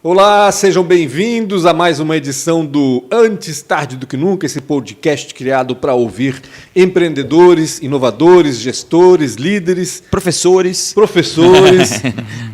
Olá, sejam bem-vindos a mais uma edição do Antes Tarde do que Nunca, esse podcast criado para ouvir empreendedores, inovadores, gestores, líderes, professores,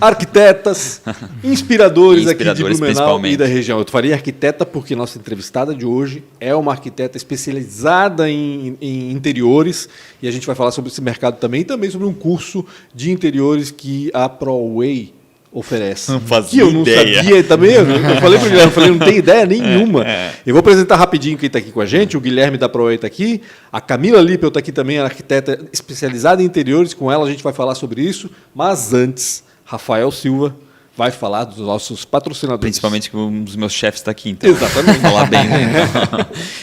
arquitetas, inspiradores aqui de Blumenau e da região. Eu faria arquiteta porque nossa entrevistada de hoje é uma arquiteta especializada em interiores e a gente vai falar sobre esse mercado também e também sobre um curso de interiores que a ProWay oferece. Não fazia eu não ideia. Sabia também. Eu falei para o Guilherme, não tenho ideia nenhuma. Eu vou apresentar rapidinho quem está aqui com a gente. O Guilherme da ProWay está aqui. A Camila Lippel está aqui também, arquiteta especializada em interiores. Com ela a gente vai falar sobre isso. Mas antes, Rafael Silva vai falar dos nossos patrocinadores. Principalmente que um dos meus chefes está aqui, então. Exatamente. Falar bem. Né?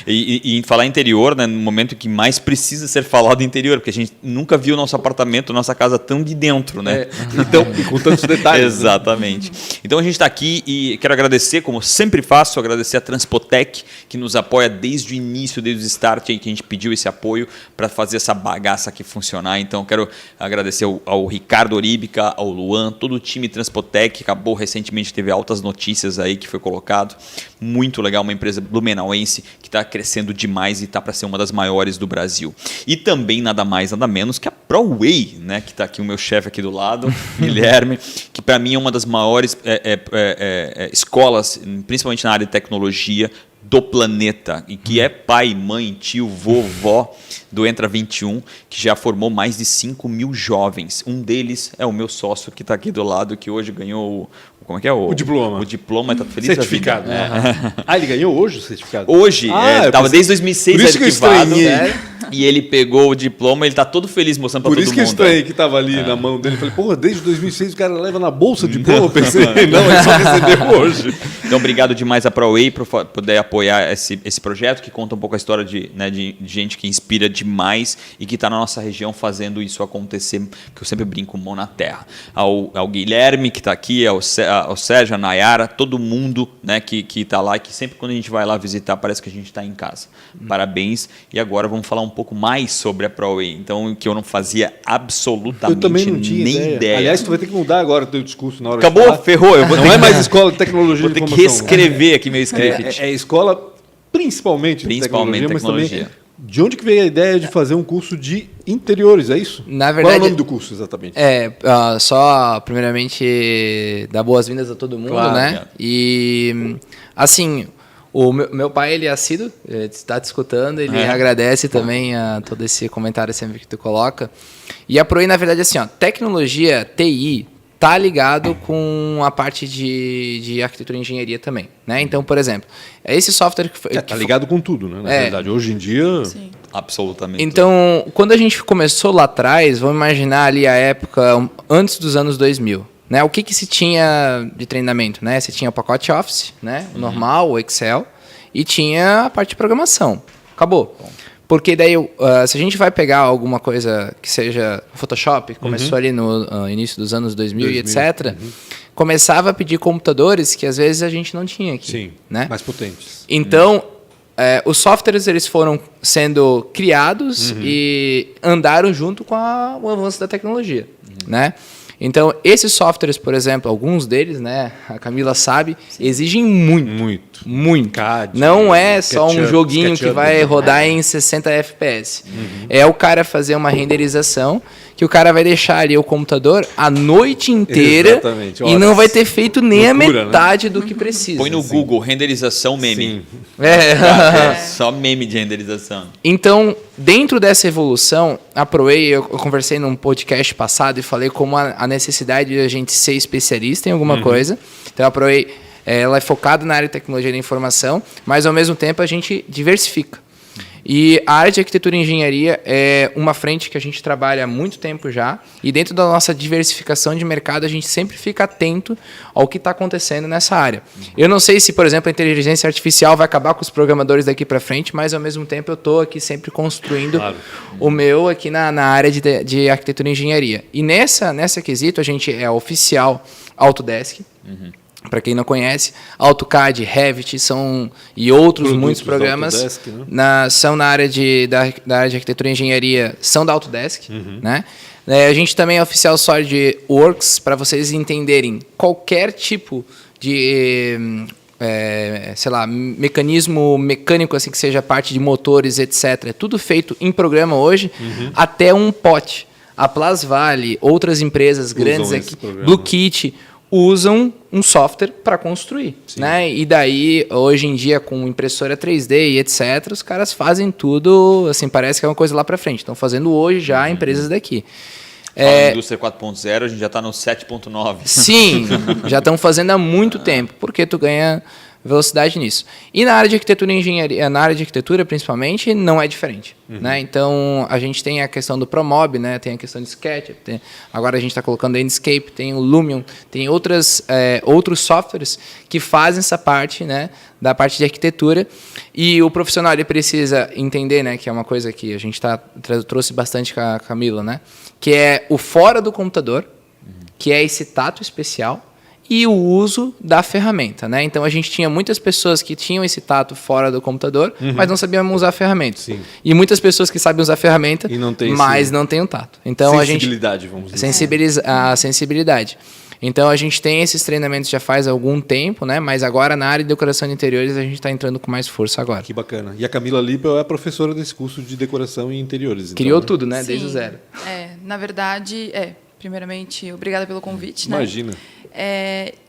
E em falar interior, né, no momento que mais precisa ser falado interior, porque a gente nunca viu nosso apartamento, nossa casa tão de dentro, né? Então, e com tantos detalhes. Exatamente. Né? Então a gente está aqui e quero agradecer, como sempre faço, agradecer a Transpotec, que nos apoia desde o início, desde o start, aí, que a gente pediu esse apoio para fazer essa bagaça aqui funcionar. Então quero agradecer ao Ricardo Oríbica, ao Luan, todo o time Transpotec, que acabou recentemente, teve altas notícias aí que foi colocado. Muito legal, uma empresa blumenauense que está crescendo demais e está para ser uma das maiores do Brasil. E também nada mais, nada menos que a ProWay, né, que está aqui o meu chefe aqui do lado, Guilherme, que para mim é uma das maiores escolas, principalmente na área de tecnologia, do planeta, e que é pai, mãe, tio, vovó do Entra 21, que já formou mais de 5 mil jovens. Um deles é o meu sócio que está aqui do lado, que hoje ganhou como é que é? O diploma. O diploma, está feliz certificado. Da vida. Ah, ele ganhou hoje o certificado? Hoje, estava desde 2006 arquivado. E ele pegou o diploma, ele está todo feliz mostrando para todo mundo. Por isso que eu estranhei que estava ali na mão dele. Falei, porra, desde 2006 o cara leva na bolsa o diploma. Eu pensei, não, ele só recebeu hoje. Então, obrigado demais a ProWay por poder apoiar esse projeto, que conta um pouco a história de gente que inspira demais e que está na nossa região fazendo isso acontecer, que eu sempre brinco, mão na terra. Ao Guilherme, que está aqui, ao Sérgio, a Nayara, todo mundo, né, que está lá e que sempre quando a gente vai lá visitar parece que a gente está em casa. Parabéns. E agora vamos falar um pouco mais sobre a ProWay. Então, que eu não fazia absolutamente eu também não tinha nem ideia. Aliás, tu vai ter que mudar agora o teu discurso na hora Acabou, de falar. Ferrou. Eu vou não é mais escola de tecnologia vou ter que reescrever aqui meu script. É escola principalmente de tecnologia, mas também de onde que veio a ideia de fazer um curso de interiores, é isso? Na verdade, qual é o nome do curso, exatamente? Só, primeiramente, dar boas-vindas a todo mundo, claro, né? Cara. E, assim, o meu pai, ele é assíduo, ele está te escutando, ele agradece também a todo esse comentário sempre que tu coloca. E a ProWay, na verdade, assim, tecnologia, TI, tá ligado com a parte de arquitetura e engenharia também, né? Então, por exemplo, esse software que foi... tá ligado com tudo, né? Na verdade, hoje em dia... Sim. Absolutamente. Então, quando a gente começou lá atrás, vamos imaginar ali a época antes dos anos 2000, né? O que se tinha de treinamento, né? Você tinha o pacote Office, né? O normal, o Excel, e tinha a parte de programação. Acabou. Bom. Porque daí, se a gente vai pegar alguma coisa que seja Photoshop, que começou ali no início dos anos 2000 e etc., começava a pedir computadores que às vezes a gente não tinha aqui. Sim, né? mais potentes. Então, os softwares eles foram sendo criados e andaram junto com o avanço da tecnologia, né? Então, esses softwares, por exemplo, alguns deles, né, a Camila sabe, exigem muito. CAD, não é só um joguinho que vai rodar em 60 FPS. É o cara fazer uma renderização que o cara vai deixar ali o computador a noite inteira e não vai ter feito nem a metade do que precisa. Põe no Google, renderização meme. Sim. Só meme de renderização. Então, dentro dessa evolução, a ProWay, eu conversei num podcast passado e falei como a necessidade de a gente ser especialista em alguma coisa. Então, a ProWay, ela é focada na área de tecnologia da informação, mas ao mesmo tempo a gente diversifica. E a área de arquitetura e engenharia é uma frente que a gente trabalha há muito tempo já, e dentro da nossa diversificação de mercado a gente sempre fica atento ao que está acontecendo nessa área. Eu não sei se, por exemplo, a inteligência artificial vai acabar com os programadores daqui para frente, mas ao mesmo tempo eu estou aqui sempre construindo o meu aqui na área de arquitetura e engenharia. E nessa quesito a gente é oficial Autodesk. Para quem não conhece, AutoCAD, Revit e outros muitos programas Autodesk, né? são da área de arquitetura e engenharia, são da Autodesk, né? A gente também é oficial SolidWorks, para vocês entenderem qualquer tipo de, mecanismo mecânico, assim, que seja parte de motores, etc. É tudo feito em programa hoje, até um pote. A Plasvale, outras empresas grandes aqui, Blue Kit, usam um software para construir, né? E daí, hoje em dia, com impressora 3D e etc., os caras fazem tudo, assim, parece que é uma coisa lá para frente. Estão fazendo hoje já empresas daqui. Indústria 4.0, a gente já está no 7.9. Sim, já estão fazendo há muito tempo, porque tu ganha velocidade nisso. E na área de arquitetura e engenharia, na área de arquitetura principalmente, não é diferente. Né? Então, a gente tem a questão do Promob, né? Tem a questão de SketchUp, agora a gente está colocando Enscape, tem o Lumion, tem outros softwares que fazem essa parte, né, da parte de arquitetura. E o profissional ele precisa entender, né, que é uma coisa que a gente trouxe bastante com a Camila, né, que é o fora do computador, que é esse tato especial, e o uso da ferramenta, né? Então, a gente tinha muitas pessoas que tinham esse tato fora do computador, mas não sabiam usar a ferramenta. Sim. E muitas pessoas que sabem usar a ferramenta, mas não têm o tato. Então, sensibilidade, vamos dizer. A sensibilidade. Então, a gente tem esses treinamentos já faz algum tempo, né? Mas agora, na área de decoração de interiores, a gente está entrando com mais força agora. Que bacana. E a Camila Lippel é professora desse curso de decoração e interiores. Criou então, tudo, né? Sim. Desde o zero. Na verdade, primeiramente, obrigada pelo convite. Imagina. Né?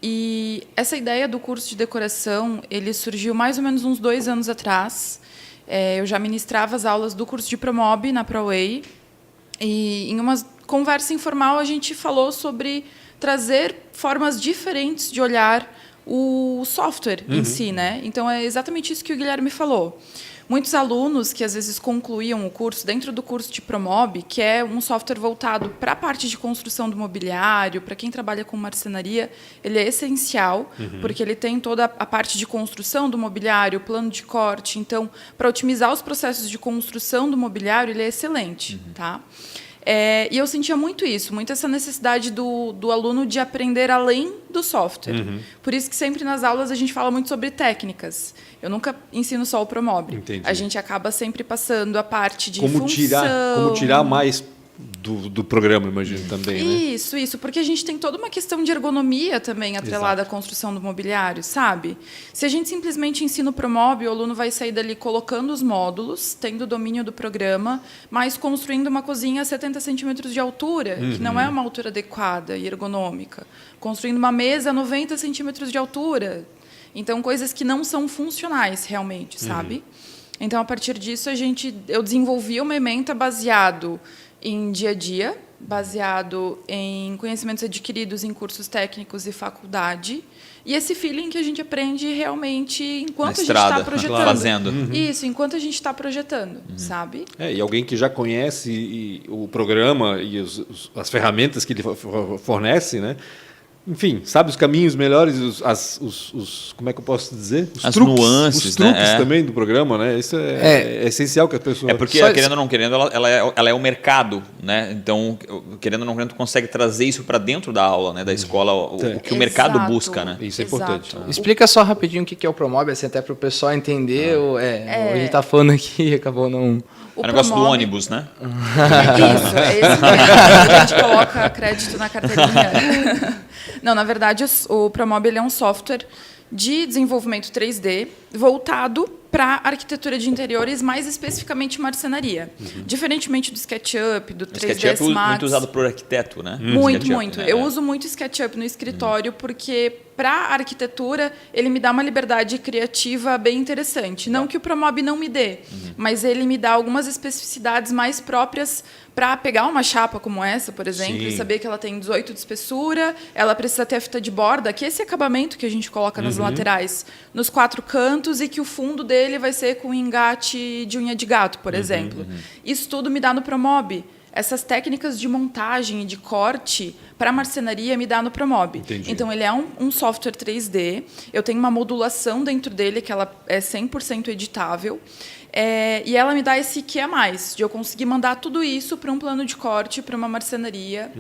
E essa ideia do curso de decoração, ele surgiu mais ou menos uns 2 anos atrás. Eu já ministrava as aulas do curso de Promob na ProWay. E em uma conversa informal, a gente falou sobre trazer formas diferentes de olhar o software em si, né? Então, é exatamente isso que o Guilherme falou. Muitos alunos que, às vezes, concluíam o curso dentro do curso de Promob, que é um software voltado para a parte de construção do mobiliário, para quem trabalha com marcenaria, ele é essencial, porque ele tem toda a parte de construção do mobiliário, plano de corte. Então, para otimizar os processos de construção do mobiliário, ele é excelente. Tá? E eu sentia muito isso, muito essa necessidade do aluno de aprender além do software. Por isso que sempre nas aulas a gente fala muito sobre técnicas. Eu nunca ensino só o Promob. Entendi. A gente acaba sempre passando a parte de como função. Como tirar mais do programa, imagino, também, né? Isso, porque a gente tem toda uma questão de ergonomia também atrelada à construção do mobiliário, sabe? Se a gente simplesmente ensina o Promob, o aluno vai sair dali colocando os módulos, tendo o domínio do programa, mas construindo uma cozinha a 70 centímetros de altura, que não é uma altura adequada e ergonômica. Construindo uma mesa a 90 centímetros de altura. Então, coisas que não são funcionais realmente, sabe? Então, a partir disso, eu desenvolvi uma ementa baseado em dia a dia, baseado em conhecimentos adquiridos em cursos técnicos e faculdade, e esse feeling que a gente aprende realmente enquanto a gente está projetando. Fazendo. Isso, enquanto a gente está projetando, sabe? E alguém que já conhece o programa e as ferramentas que ele fornece, né? Enfim, sabe os caminhos melhores, como é que eu posso dizer? As nuances, os truques também do programa, né? Isso é essencial que a pessoa... É porque, querendo ou não querendo, ela é o mercado, né? Então, querendo ou não querendo, tu consegue trazer isso para dentro da aula, né? Da escola, o que o mercado busca, né? Isso é importante. Explica só rapidinho o que é o Promob, assim, até para o pessoal entender. A gente está falando aqui e acabou não... É o negócio do ônibus, né? Isso, é esse mesmo. A gente coloca crédito na carteirinha. Não, na verdade, o Promob ele é um software de desenvolvimento 3D voltado para arquitetura de interiores, mais especificamente marcenaria. Diferentemente do SketchUp, do 3ds Max. SketchUp é muito usado por arquiteto, né? Muito. Né? Eu uso muito SketchUp no escritório porque, para a arquitetura, ele me dá uma liberdade criativa bem interessante. Não que o Promob não me dê, mas ele me dá algumas especificidades mais próprias para pegar uma chapa como essa, por exemplo, e saber que ela tem 18 de espessura, ela precisa ter a fita de borda, que é esse acabamento que a gente coloca nas laterais, nos 4 cantos, e que o fundo dele vai ser com engate de unha de gato, por exemplo. Isso tudo me dá no Promob. Essas técnicas de montagem e de corte para a marcenaria me dá no Promob. Entendi. Então, ele é um software 3D. Eu tenho uma modulação dentro dele que ela é 100% editável. E ela me dá esse que a mais, de eu conseguir mandar tudo isso para um plano de corte, para uma marcenaria,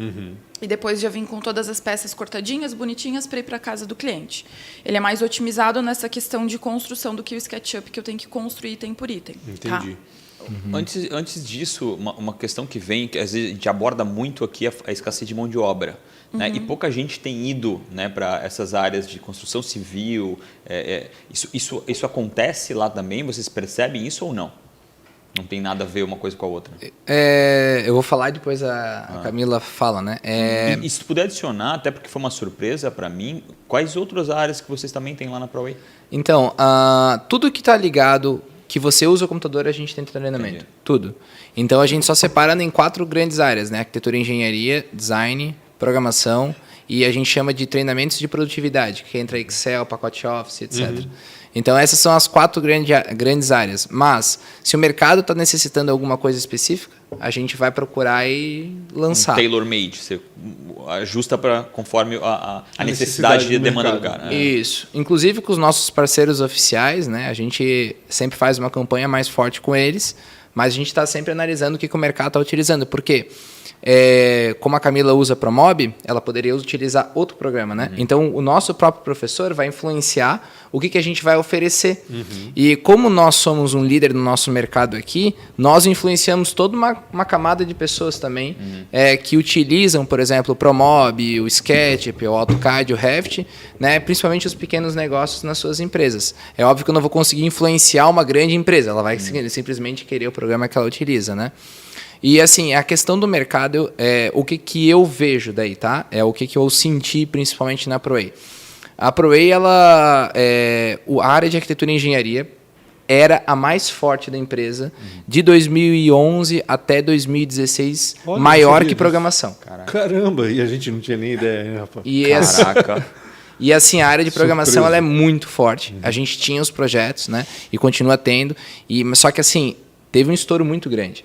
e depois já vim com todas as peças cortadinhas, bonitinhas, para ir para a casa do cliente. Ele é mais otimizado nessa questão de construção do que o SketchUp, que eu tenho que construir item por item. Entendi. Tá? Antes disso, uma questão que vem, que às vezes a gente aborda muito aqui, é a escassez de mão de obra. Né? E pouca gente tem ido, né, para essas áreas de construção civil. Isso acontece lá também? Vocês percebem isso ou não? Não tem nada a ver uma coisa com a outra? Eu vou falar e depois a Camila fala, né? E se puder adicionar, até porque foi uma surpresa para mim, quais outras áreas que vocês também têm lá na ProWay? Então, tudo que está ligado, que você usa o computador, a gente tem treinamento. Entendi. Tudo. Então, a gente só separa em 4 grandes áreas, né? Arquitetura e engenharia, design, programação, e a gente chama de treinamentos de produtividade, que entra Excel, pacote Office, etc. Então, essas são as 4 grandes áreas. Mas, se o mercado está necessitando de alguma coisa específica, a gente vai procurar e lançar. Tailor-made, você ajusta conforme a necessidade e a demanda do cara. Né? Isso. Inclusive com os nossos parceiros oficiais, né? A gente sempre faz uma campanha mais forte com eles, mas a gente está sempre analisando o que o mercado está utilizando. Por quê? Como a Camila usa Promob, ela poderia utilizar outro programa, né? Então, o nosso próprio professor vai influenciar o que a gente vai oferecer. E como nós somos um líder no nosso mercado aqui, nós influenciamos toda uma camada de pessoas também que utilizam, por exemplo, o Promob, o SketchUp, o AutoCAD, o Revit, né? Principalmente os pequenos negócios nas suas empresas. É óbvio que eu não vou conseguir influenciar uma grande empresa, ela vai simplesmente querer o programa que ela utiliza, né? E assim, a questão do mercado, o que eu vejo daí, tá? É o que eu senti principalmente na ProWay. A ProWay, a área de arquitetura e engenharia era a mais forte da empresa de 2011 até 2016, maior que programação. Caramba, e a gente não tinha nem ideia, rapaz. Caraca. E assim, a área de programação ela é muito forte. A gente tinha os projetos, né? E continua tendo. Só que assim, teve um estouro muito grande.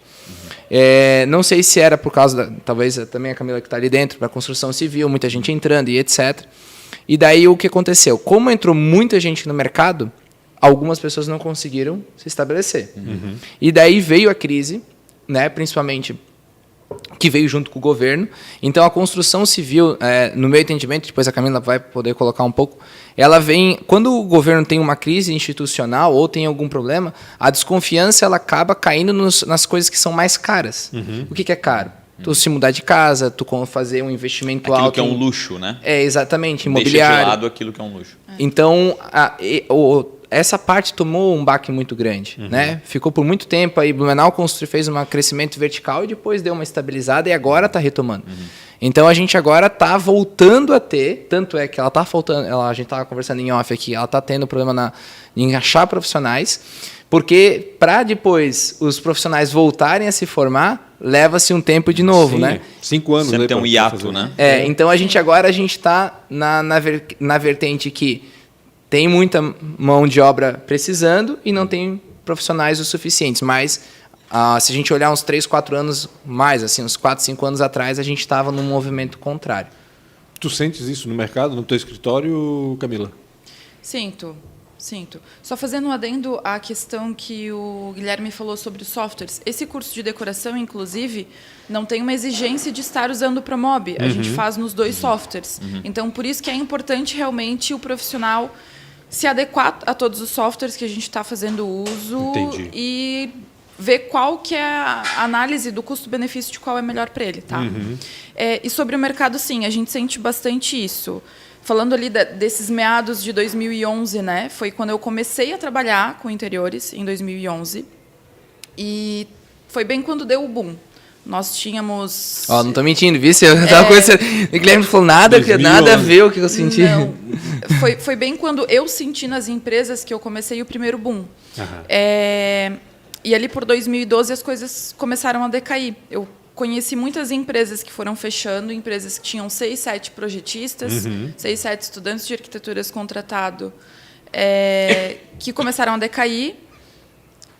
Não sei se era por causa, talvez também a Camila que está ali dentro, para construção civil, muita gente entrando e etc. E daí o que aconteceu? Como entrou muita gente no mercado, algumas pessoas não conseguiram se estabelecer. E daí veio a crise, né, principalmente que veio junto com o governo. Então a construção civil, no meu entendimento, depois a Camila vai poder colocar um pouco, ela vem, quando o governo tem uma crise institucional ou tem algum problema, a desconfiança ela acaba caindo nas coisas que são mais caras. O que é caro? Tu se mudar de casa, tu fazer um investimento alto. Aquilo que é um luxo, né? Exatamente, imobiliário. Deixa de lado aquilo que é um luxo. Então, essa parte tomou um baque muito grande, né? Ficou por muito tempo aí, Blumenau fez um crescimento vertical e depois deu uma estabilizada e agora está retomando. Então a gente agora está voltando a ter, tanto é que ela está faltando, a gente estava conversando em off aqui, ela está tendo problema em achar profissionais, porque para depois os profissionais voltarem a se formar, leva-se um tempo de novo, Sim, né? 5 anos. Sempre tem um hiato, né? Então a gente está na vertente que tem muita mão de obra precisando e não tem profissionais o suficientes, mas se a gente olhar uns 3, 4 anos mais, assim, uns 4, 5 anos atrás, a gente estava num movimento contrário. Tu sentes isso no mercado, no teu escritório, Camila? Sinto. Só fazendo um adendo à questão que o Guilherme falou sobre os softwares. Esse curso de decoração, inclusive, não tem uma exigência de estar usando o Promob. A gente faz nos 2 softwares. Então, por isso que é importante realmente o profissional se adequar a todos os softwares que a gente está fazendo uso. Entendi. E ver qual que é a análise do custo-benefício de qual é melhor para ele, tá? E sobre o mercado, sim, a gente sente bastante isso. Falando ali desses meados de 2011, né? Foi quando eu comecei a trabalhar com interiores, em 2011. E foi bem quando deu o boom. Nós tínhamos... não tô mentindo, viu? Eu tava conhecendo. O Guilherme falou nada a ver o que eu senti. Não, foi bem quando eu senti nas empresas que eu comecei o primeiro boom. E ali por 2012 as coisas começaram a decair. Eu conheci muitas empresas que foram fechando, empresas que tinham 6, 7 projetistas, 6, 7 estudantes de arquiteturas contratados, que começaram a decair.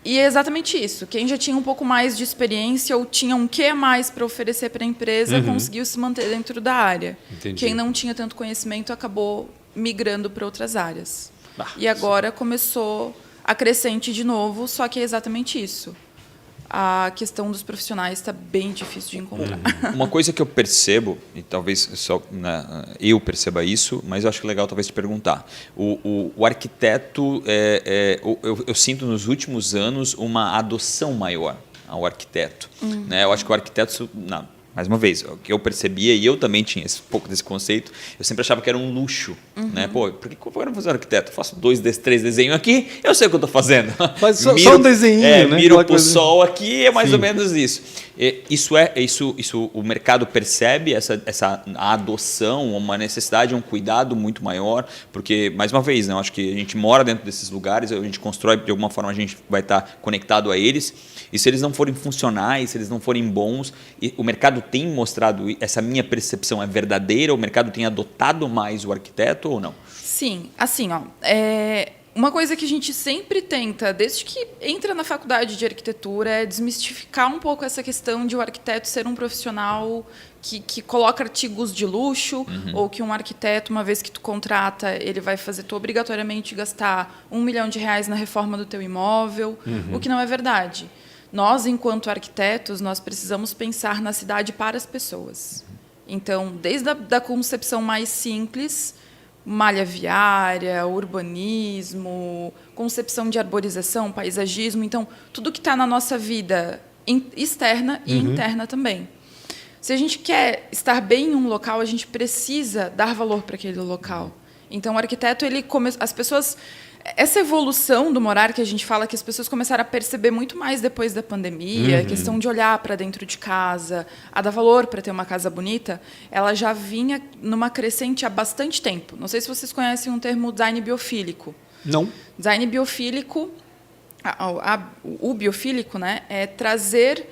E é exatamente isso. Quem já tinha um pouco mais de experiência ou tinha um quê a mais para oferecer para a empresa conseguiu se manter dentro da área. Entendi. Quem não tinha tanto conhecimento acabou migrando para outras áreas. E agora começou a crescente de novo, só que é exatamente isso. a questão dos profissionais está bem difícil de encontrar. Uma coisa que eu percebo, e talvez só eu perceba isso, mas eu acho legal talvez te perguntar. O arquiteto, eu sinto nos últimos anos uma adoção maior ao arquiteto. Né? Eu acho que o arquiteto... Mais uma vez, o que eu percebia, e eu também tinha pouco desse conceito, eu sempre achava que era um luxo. Né? Pô, por que eu não fazer arquiteto? Eu faço 2, 3 desenhos aqui, eu sei o que eu estou fazendo. Faz só um desenho, né? Miro para o sol aqui, é mais ou menos isso. Isso o mercado percebe, essa adoção, uma necessidade, um cuidado muito maior, porque, mais uma vez, né, eu acho que a gente mora dentro desses lugares, a gente constrói, de alguma forma a gente vai estar conectado a eles, e se eles não forem funcionais, se eles não forem bons, o mercado tem mostrado, essa minha percepção é verdadeira, o mercado tem adotado mais o arquiteto ou não? Sim, assim, uma coisa que a gente sempre tenta, desde que entra na faculdade de arquitetura, é desmistificar um pouco essa questão de o arquiteto ser um profissional que coloca artigos de luxo, ou que um arquiteto, uma vez que tu contrata, ele vai fazer tu obrigatoriamente gastar R$1 milhão na reforma do teu imóvel, o que não é verdade. Nós, enquanto arquitetos, nós precisamos pensar na cidade para as pessoas. Então, desde a concepção mais simples, malha viária, urbanismo, concepção de arborização, paisagismo. Então, tudo que está na nossa vida externa e interna também. Se a gente quer estar bem em um local, a gente precisa dar valor para aquele local. Então, o arquiteto, as pessoas... Essa evolução do morar que a gente fala, que as pessoas começaram a perceber muito mais depois da pandemia, a questão de olhar para dentro de casa, a dar valor para ter uma casa bonita, ela já vinha numa crescente há bastante tempo. Não sei se vocês conhecem um termo design biofílico. Não. Design biofílico, o biofílico, né, é trazer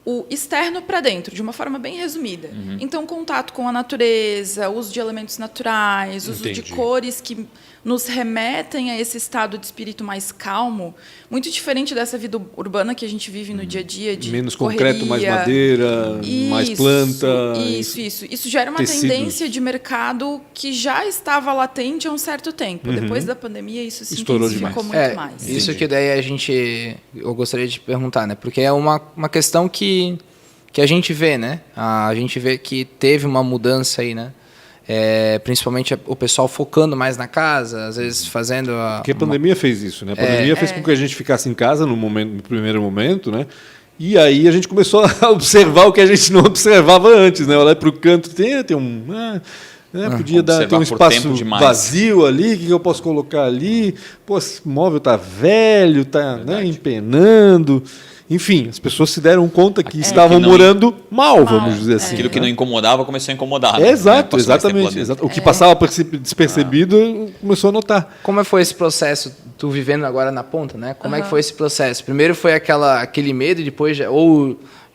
o externo para dentro, de uma forma bem resumida. Então, contato com a natureza, uso de elementos naturais, uso de cores que nos remetem a esse estado de espírito mais calmo, muito diferente dessa vida urbana que a gente vive no dia a dia, de menos correria. Concreto, mais madeira, mais planta. Isso gera uma tecidos. Tendência de mercado que já estava latente há um certo tempo. Depois da pandemia, isso se intensificou muito mais. Isso que daí eu gostaria de perguntar, né? Porque é uma questão que a gente vê, né? A gente vê que teve uma mudança aí, né? Principalmente o pessoal focando mais na casa, às vezes fazendo... Porque a pandemia fez isso, né? A pandemia fez com que a gente ficasse em casa no primeiro momento, né? E aí a gente começou a observar o que a gente não observava antes, né? Olhar para o canto, tem podia ter um espaço vazio ali, o que eu posso colocar ali? Pô, esse móvel tá velho, está empenando... Enfim, as pessoas se deram conta que estavam morando mal, vamos dizer assim. Aquilo que não incomodava começou a incomodar. Exatamente. O que passava despercebido começou a notar. Como foi esse processo, tu vivendo agora na ponta, né? Como é que foi esse processo? Primeiro foi aquele medo e depois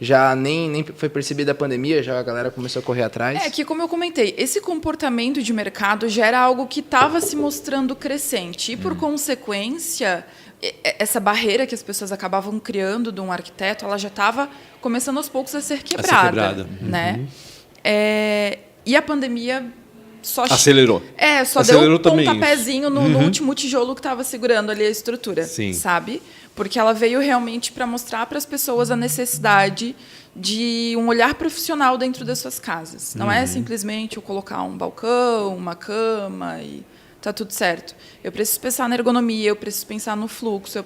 já nem foi percebida a pandemia, já a galera começou a correr atrás? Que como eu comentei, esse comportamento de mercado já era algo que estava se mostrando crescente. E, por consequência, essa barreira que as pessoas acabavam criando de um arquiteto, ela já estava começando aos poucos a ser quebrada. Né? E a pandemia só acelerou. Só deu um pontapézinho no último tijolo que estava segurando ali a estrutura. Sim. Sabe? Porque ela veio realmente para mostrar para as pessoas a necessidade de um olhar profissional dentro das suas casas. Não é simplesmente eu colocar um balcão, uma cama e tá tudo certo. Eu preciso pensar na ergonomia, eu preciso pensar no fluxo.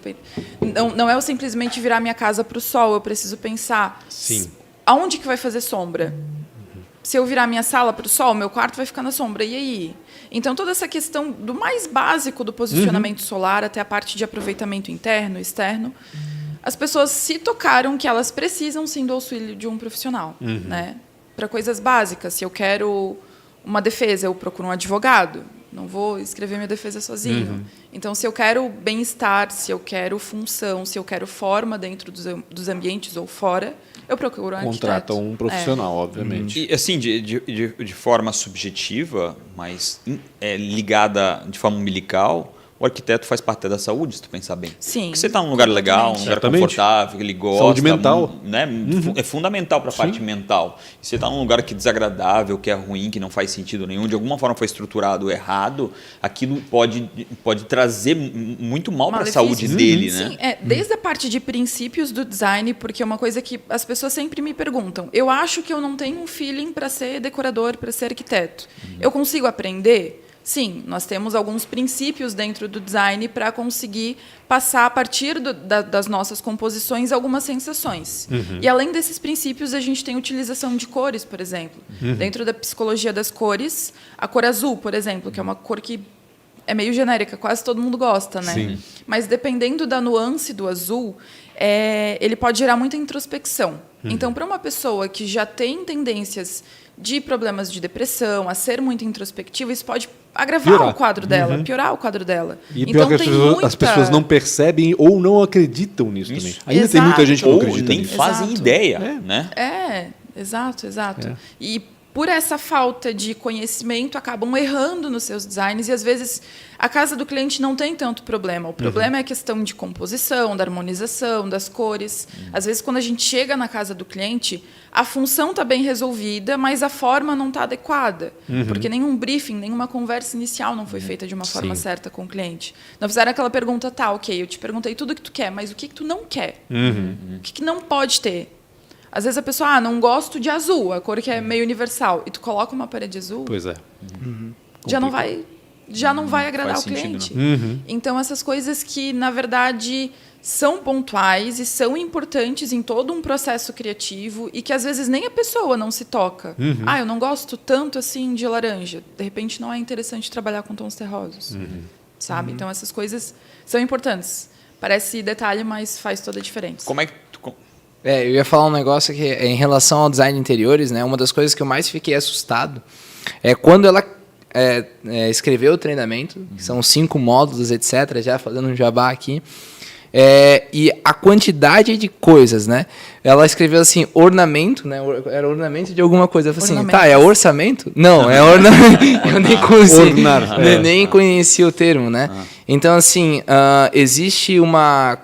Não é eu simplesmente virar minha casa para o sol, eu preciso pensar aonde que vai fazer sombra. Se eu virar minha sala para o sol, meu quarto vai ficar na sombra. E aí? Então, toda essa questão do mais básico do posicionamento solar até a parte de aproveitamento interno e externo, as pessoas se tocaram que elas precisam, sim, do auxílio de um profissional. Né? Para coisas básicas. Se eu quero uma defesa, eu procuro um advogado. Não vou escrever minha defesa sozinho. Então, se eu quero bem-estar, se eu quero função, se eu quero forma dentro dos ambientes ou fora, eu procuro um arquiteto. Contrata um profissional, obviamente. E, assim, de forma subjetiva, mas ligada de forma umbilical, o arquiteto faz parte da saúde, se tu pensar bem. Sim. Porque você está num lugar legal, um lugar confortável, que ele gosta. Saúde mental. Né? É fundamental para a parte mental. Se você está num lugar que é desagradável, que é ruim, que não faz sentido nenhum, de alguma forma foi estruturado errado, aquilo pode trazer muito mal para a saúde dele. Sim, né? Desde a parte de princípios do design, porque é uma coisa que as pessoas sempre me perguntam. Eu acho que eu não tenho um feeling para ser decorador, para ser arquiteto. Eu consigo aprender? Sim, nós temos alguns princípios dentro do design para conseguir passar, a partir das nossas composições, algumas sensações. E, além desses princípios, a gente tem utilização de cores, por exemplo. Dentro da psicologia das cores, a cor azul, por exemplo, que é uma cor que é meio genérica, quase todo mundo gosta, né? Sim. Mas, dependendo da nuance do azul, ele pode gerar muita introspecção. Então, para uma pessoa que já tem tendências de problemas de depressão, a ser muito introspectiva, isso pode agravar o quadro dela, piorar o quadro dela. E pior que as pessoas não percebem ou não acreditam nisso também. Ainda tem muita gente que não acredita nem nisso. fazem ideia, né? Exato. E por essa falta de conhecimento, acabam errando nos seus designs e, às vezes, a casa do cliente não tem tanto problema. O problema é a questão de composição, da harmonização, das cores. Às vezes, quando a gente chega na casa do cliente, a função está bem resolvida, mas a forma não está adequada. Porque nenhum briefing, nenhuma conversa inicial não foi feita de uma forma certa com o cliente. Não fizeram aquela pergunta, ok, eu te perguntei tudo o que tu quer, mas o que tu não quer? O que não pode ter? Às vezes a pessoa, não gosto de azul, a cor que é meio universal, e tu coloca uma parede azul, Pois é. já não vai agradar o cliente. Então, essas coisas que, na verdade, são pontuais e são importantes em todo um processo criativo e que, às vezes, nem a pessoa não se toca. Eu não gosto tanto assim de laranja. De repente, não é interessante trabalhar com tons terrosos. Sabe? Então, essas coisas são importantes. Parece detalhe, mas faz toda a diferença. Como é que eu ia falar um negócio que, em relação ao design de interiores, né, uma das coisas que eu mais fiquei assustado é quando ela escreveu o treinamento, que são 5 módulos, etc., já fazendo um jabá aqui, e a quantidade de coisas, né? Ela escreveu assim, ornamento, né? Era ornamento de alguma coisa. Eu falei assim, é orçamento? Não, é ornamento. Eu nem conhecia, nem conhecia o termo, né? Então, assim, existe uma...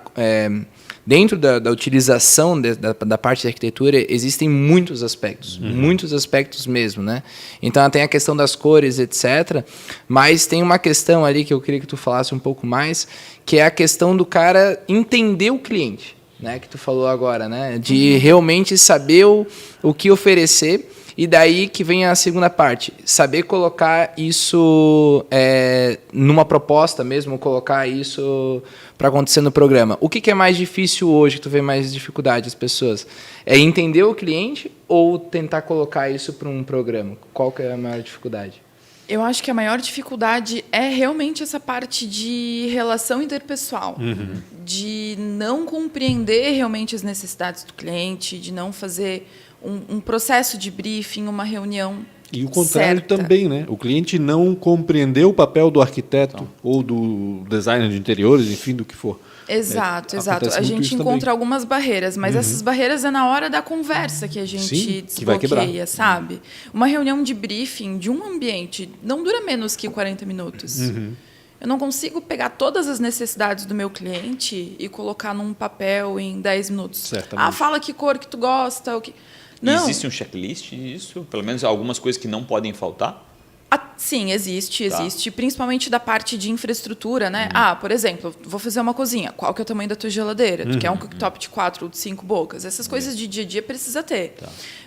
dentro da utilização da parte da arquitetura, existem muitos aspectos mesmo, né? Então, tem a questão das cores, etc. Mas tem uma questão ali que eu queria que tu falasse um pouco mais, que é a questão do cara entender o cliente, né? Que tu falou agora, né? De realmente saber o que oferecer. E daí que vem a segunda parte, saber colocar isso numa proposta mesmo, colocar isso para acontecer no programa. O que é mais difícil hoje, que tu vê mais dificuldade as pessoas? É entender o cliente ou tentar colocar isso para um programa? Qual que é a maior dificuldade? Eu acho que a maior dificuldade é realmente essa parte de relação interpessoal, de não compreender realmente as necessidades do cliente, de não fazer um processo de briefing, uma reunião E o contrário certa. também, né? O cliente não compreendeu o papel do arquiteto ou do designer de interiores, enfim, do que for. Exato. Acontece A muito gente isso encontra também. algumas barreiras, mas essas barreiras é na hora da conversa que a gente Sim, que vai desbloqueia, quebrar. sabe? Uma reunião de briefing de um ambiente não dura menos que 40 minutos. Eu não consigo pegar todas as necessidades do meu cliente e colocar num papel em 10 minutos. Certamente. Fala que cor que tu gosta, o que... Não. Existe um checklist disso? Pelo menos algumas coisas que não podem faltar? Sim, existe. Principalmente da parte de infraestrutura, né? Por exemplo, vou fazer uma cozinha. Qual que é o tamanho da tua geladeira? Tu quer um cooktop de 4 ou de 5 bocas? Essas coisas de dia a dia precisa ter.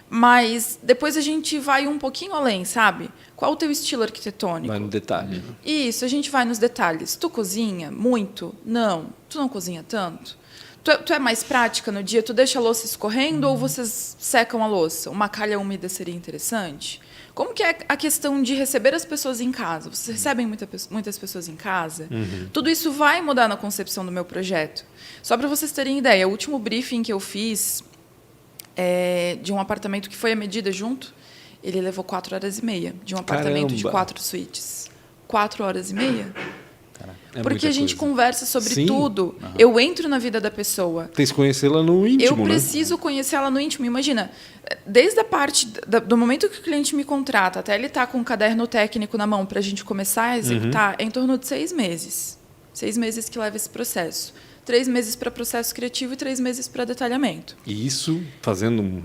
Mas depois a gente vai um pouquinho além, sabe? Qual o teu estilo arquitetônico? Vai no detalhe. Isso, a gente vai nos detalhes. Tu cozinha muito? Não. Tu não cozinha tanto? Tu é mais prática no dia? Tu deixa a louça escorrendo ou vocês secam a louça? Uma calha úmida seria interessante? Como que é a questão de receber as pessoas em casa? Vocês recebem muitas pessoas em casa? Tudo isso vai mudar na concepção do meu projeto. Só para vocês terem ideia, o último briefing que eu fiz de um apartamento que foi a medida junto, ele levou 4h30 de um apartamento de 4 suítes. 4h30? Porque a gente conversa sobre tudo. Eu entro na vida da pessoa. Tem que conhecê-la no íntimo, Eu preciso conhecê-la no íntimo. Imagina, desde a parte do momento que o cliente me contrata até ele estar com um caderno técnico na mão para a gente começar a executar, é em torno de 6 meses. 6 meses que leva esse processo. 3 meses para processo criativo e 3 meses para detalhamento. E isso,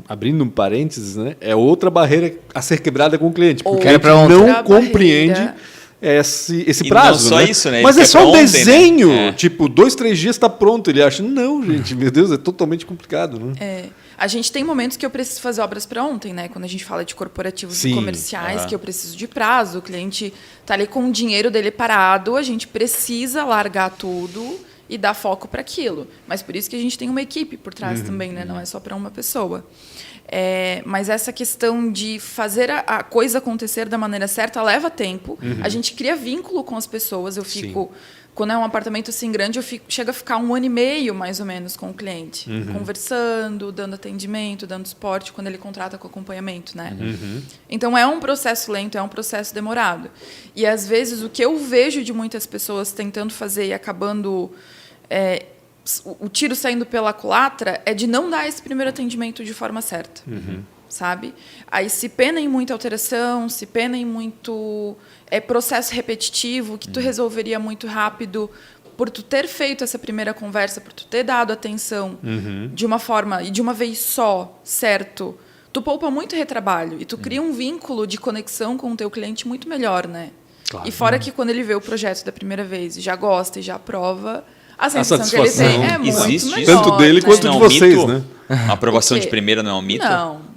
abrindo um parênteses, né, é outra barreira a ser quebrada com o cliente. Porque ele não compreende esse prazo. Não só né? isso, né? Mas ele é só um ontem, desenho. né? Tipo, 2, 3 dias está pronto. Ele acha, não, gente, meu Deus, é totalmente complicado. Né? A gente tem momentos que eu preciso fazer obras para ontem, né? Quando a gente fala de corporativos e comerciais, que eu preciso de prazo, o cliente está ali com o dinheiro dele parado, a gente precisa largar tudo e dar foco para aquilo. Mas por isso que a gente tem uma equipe por trás também, né? Não é só para uma pessoa. Mas essa questão de fazer a coisa acontecer da maneira certa leva tempo. A gente cria vínculo com as pessoas. Eu fico... Quando é um apartamento assim grande, chega a ficar 1 ano e meio, mais ou menos, com o cliente. Conversando, dando atendimento, dando suporte, quando ele contrata com acompanhamento, né? Então, é um processo lento, é um processo demorado. E, às vezes, o que eu vejo de muitas pessoas tentando fazer e acabando... o tiro saindo pela culatra é de não dar esse primeiro atendimento de forma certa. Sabe? Aí se pena em muita alteração, se pena em muito processo repetitivo que tu resolveria muito rápido por tu ter feito essa primeira conversa, por tu ter dado atenção de uma forma e de uma vez só, certo? Tu poupa muito retrabalho e tu cria um vínculo de conexão com o teu cliente muito melhor, né? Claro. E fora que quando ele vê o projeto da primeira vez e já gosta e já aprova, a sensação que ele tem é muito melhor. Tanto dele quanto de vocês, né? A aprovação de primeira não é um mito? Não.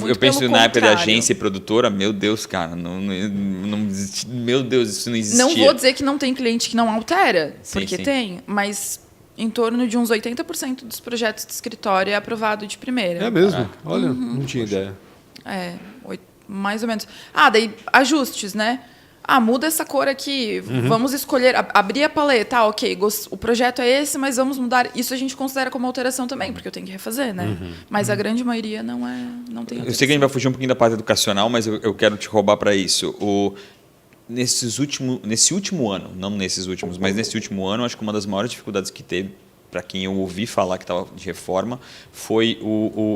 Eu penso na época da agência e produtora, meu Deus, cara, meu Deus, isso não existia. Não vou dizer que não tem cliente que não altera, porque tem, mas em torno de uns 80% dos projetos de escritório é aprovado de primeira. É mesmo? Olha, não tinha ideia. Mais ou menos. Daí ajustes, né? Muda essa cor aqui, vamos escolher, abrir a paleta, ok, o projeto é esse, mas vamos mudar. Isso a gente considera como alteração também, porque eu tenho que refazer, né? Mas a grande maioria não tem alteração. Eu sei que a gente vai fugir um pouquinho da parte educacional, mas eu quero te roubar para isso. Nesse último ano, não nesses últimos, mas nesse último ano, acho que uma das maiores dificuldades que teve, para quem eu ouvi falar que estava de reforma, foi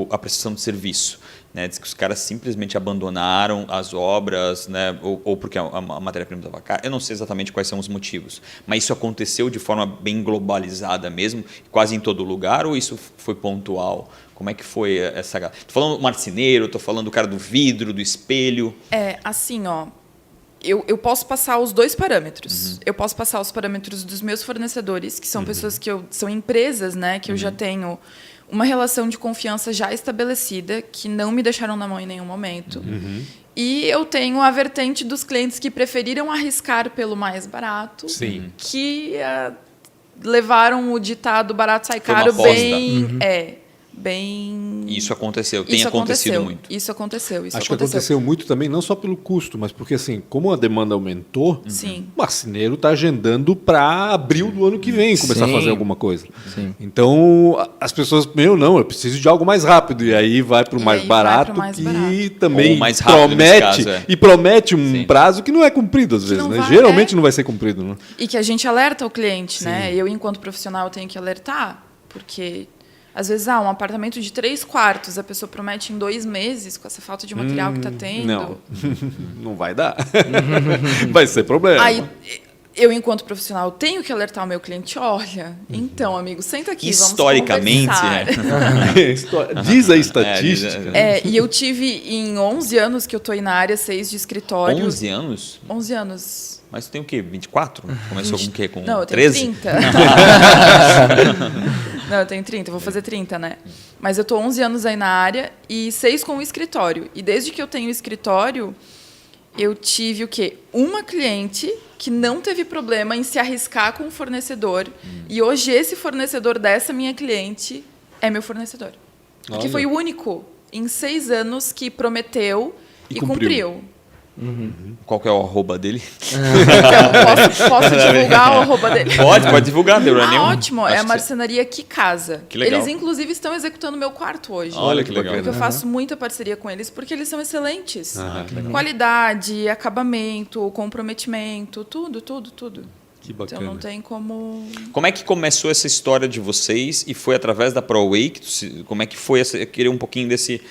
a prestação de serviço. Né, diz que os caras simplesmente abandonaram as obras, né, ou porque a matéria-prima estava cara. Eu não sei exatamente quais são os motivos, mas isso aconteceu de forma bem globalizada mesmo, quase em todo lugar, ou isso foi pontual? Como é que foi essa... Estou falando do marceneiro, estou falando do cara do vidro, do espelho. Assim, ó, eu posso passar os 2 parâmetros. Eu posso passar os parâmetros dos meus fornecedores, que são pessoas são empresas, né, que eu já tenho uma relação de confiança já estabelecida, que não me deixaram na mão em nenhum momento. E eu tenho a vertente dos clientes que preferiram arriscar pelo mais barato, que levaram o ditado barato sai caro bem... Isso aconteceu, tem acontecido muito. Isso aconteceu. Acho que aconteceu muito também, não só pelo custo, mas porque, assim, como a demanda aumentou, o marceneiro está agendando para abril do ano que vem começar a fazer alguma coisa. Então, as pessoas, eu preciso de algo mais rápido, e aí vai para o mais barato, que também mais promete, e promete um prazo que não é cumprido às vezes, né? Geralmente não vai ser cumprido. Né? E que a gente alerta o cliente, né? Eu, enquanto profissional, tenho que alertar, porque... Às vezes, um apartamento de 3 quartos, a pessoa promete em 2 meses, com essa falta de material que está tendo. Não vai dar. Vai ser problema. Aí, eu, enquanto profissional, tenho que alertar o meu cliente. Olha, então, amigo, senta aqui, historicamente, vamos conversar. Diz a estatística. E eu tive, em 11 anos que eu estou aí na área, 6 de escritório. 11 anos? 11 anos. Mas tu tem o quê? 24? Começou com o quê? Com não, eu 13? Tenho 30. Não, eu tenho 30, vou fazer 30, né? Mas eu estou 11 anos aí na área e 6 com o escritório. E desde que eu tenho escritório, eu tive o quê? Uma cliente que não teve problema em se arriscar com o fornecedor. E hoje esse fornecedor dessa minha cliente é meu fornecedor. Porque foi o único em 6 anos que prometeu e cumpriu. Qual que é o arroba dele? Posso divulgar o arroba dele? Pode divulgar, deu nenhum. Ótimo, é a marcenaria Que Casa. Que legal. Eles, inclusive, estão executando meu quarto hoje. Olha que legal. Porque eu faço muita parceria com eles, porque eles são excelentes. Qualidade, acabamento, comprometimento, tudo. Que bacana. Então não tem como... Como é que começou essa história de vocês e foi através da ProWay? Como é que foi? Eu queria um pouquinho desse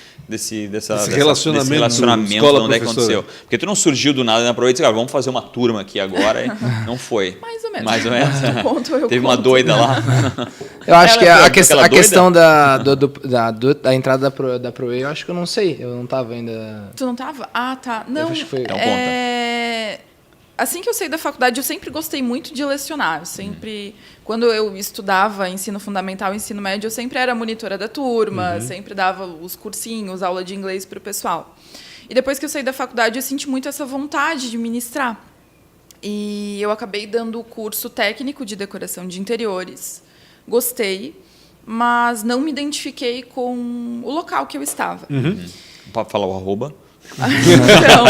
relacionamento de onde é que aconteceu. Porque tu não surgiu do nada na ProWay e disse, vamos fazer uma turma aqui agora. Não foi. Mais ou menos. Mais ou menos. Eu Teve uma doida lá. Eu acho que a questão da entrada da ProWay, eu acho que eu não sei. Eu não estava ainda... Tu não estava? Ah, tá. Não, acho que foi... Assim que eu saí da faculdade, eu sempre gostei muito de lecionar. Eu sempre, quando eu estudava ensino fundamental, ensino médio, eu sempre era monitora da turma, sempre dava os cursinhos, aula de inglês para o pessoal. E depois que eu saí da faculdade, eu senti muito essa vontade de ministrar. E eu acabei dando o curso técnico de decoração de interiores. Gostei, mas não me identifiquei com o local que eu estava. Pode falar o arroba? Então,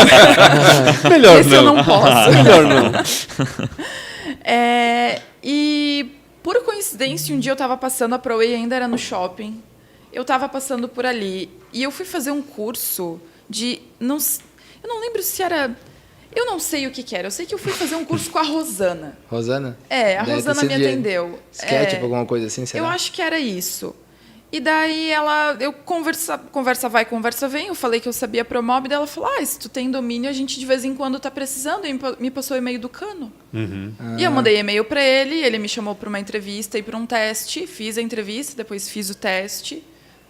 melhor esse não. eu não posso. Melhor não. E por coincidência, um dia eu estava passando, a ProWay ainda era no shopping, eu estava passando por ali e eu fui fazer um curso de... eu não lembro se era... Eu não sei o que era, eu sei que eu fui fazer um curso com a Rosana. Rosana? A Rosana me atendeu. Sketch, alguma coisa assim, será? Eu acho que era isso. E daí conversa vai, conversa vem, eu falei que eu sabia Promob, e ela falou, se tu tem domínio, a gente de vez em quando está precisando, e me passou o e-mail do Cano. E eu mandei e-mail para ele me chamou para uma entrevista e para um teste, fiz a entrevista, depois fiz o teste,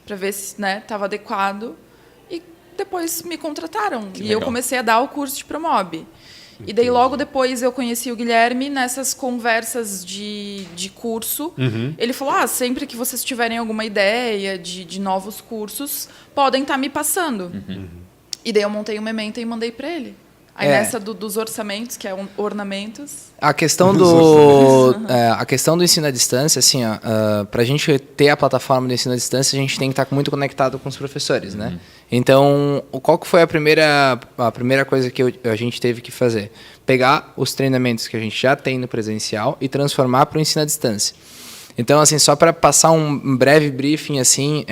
para ver se estava adequado, e depois me contrataram. E eu comecei a dar o curso de Promob. E daí, logo depois, eu conheci o Guilherme nessas conversas de curso. Ele falou, sempre que vocês tiverem alguma ideia de novos cursos, podem estar me passando. E daí eu montei uma ementa e mandei para ele. Aí nessa dos orçamentos, que é ornamentos... A questão do ensino à distância, assim, para a gente ter a plataforma do ensino à distância, a gente tem que estar muito conectado com os professores, né? Então, qual que foi a primeira coisa que a gente teve que fazer? Pegar os treinamentos que a gente já tem no presencial e transformar para o ensino à distância. Então, assim, só para passar um breve briefing assim,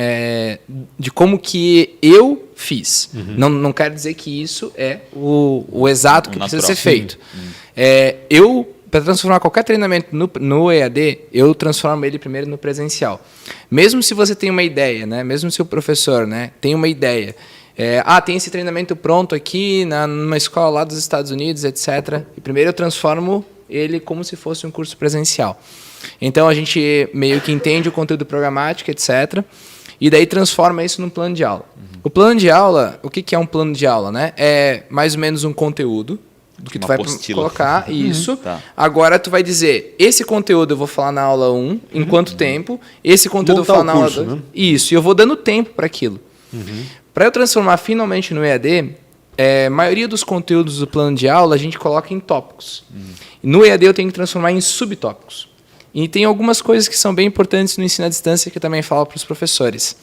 de como que eu fiz. Não quero dizer que isso é o exato que precisa ser feito. Para transformar qualquer treinamento no EAD, eu transformo ele primeiro no presencial. Mesmo se você tem uma ideia, né? Mesmo se o professor, né, tem uma ideia, tem esse treinamento pronto aqui numa escola lá dos Estados Unidos, etc. E primeiro eu transformo ele como se fosse um curso presencial. Então, a gente meio que entende o conteúdo programático, etc. E daí transforma isso num plano de aula. O plano de aula, o que é um plano de aula? Né? É mais ou menos um conteúdo do que tu vai colocar. Isso. Tá. Agora, tu vai dizer, esse conteúdo eu vou falar na aula 1, em quanto tempo. Esse conteúdo eu vou falar na aula 2. Né? Isso. E eu vou dando tempo para aquilo. Para eu transformar finalmente no EAD, a maioria dos conteúdos do plano de aula a gente coloca em tópicos. No EAD eu tenho que transformar em subtópicos. E tem algumas coisas que são bem importantes no ensino à distância que eu também falo para os professores.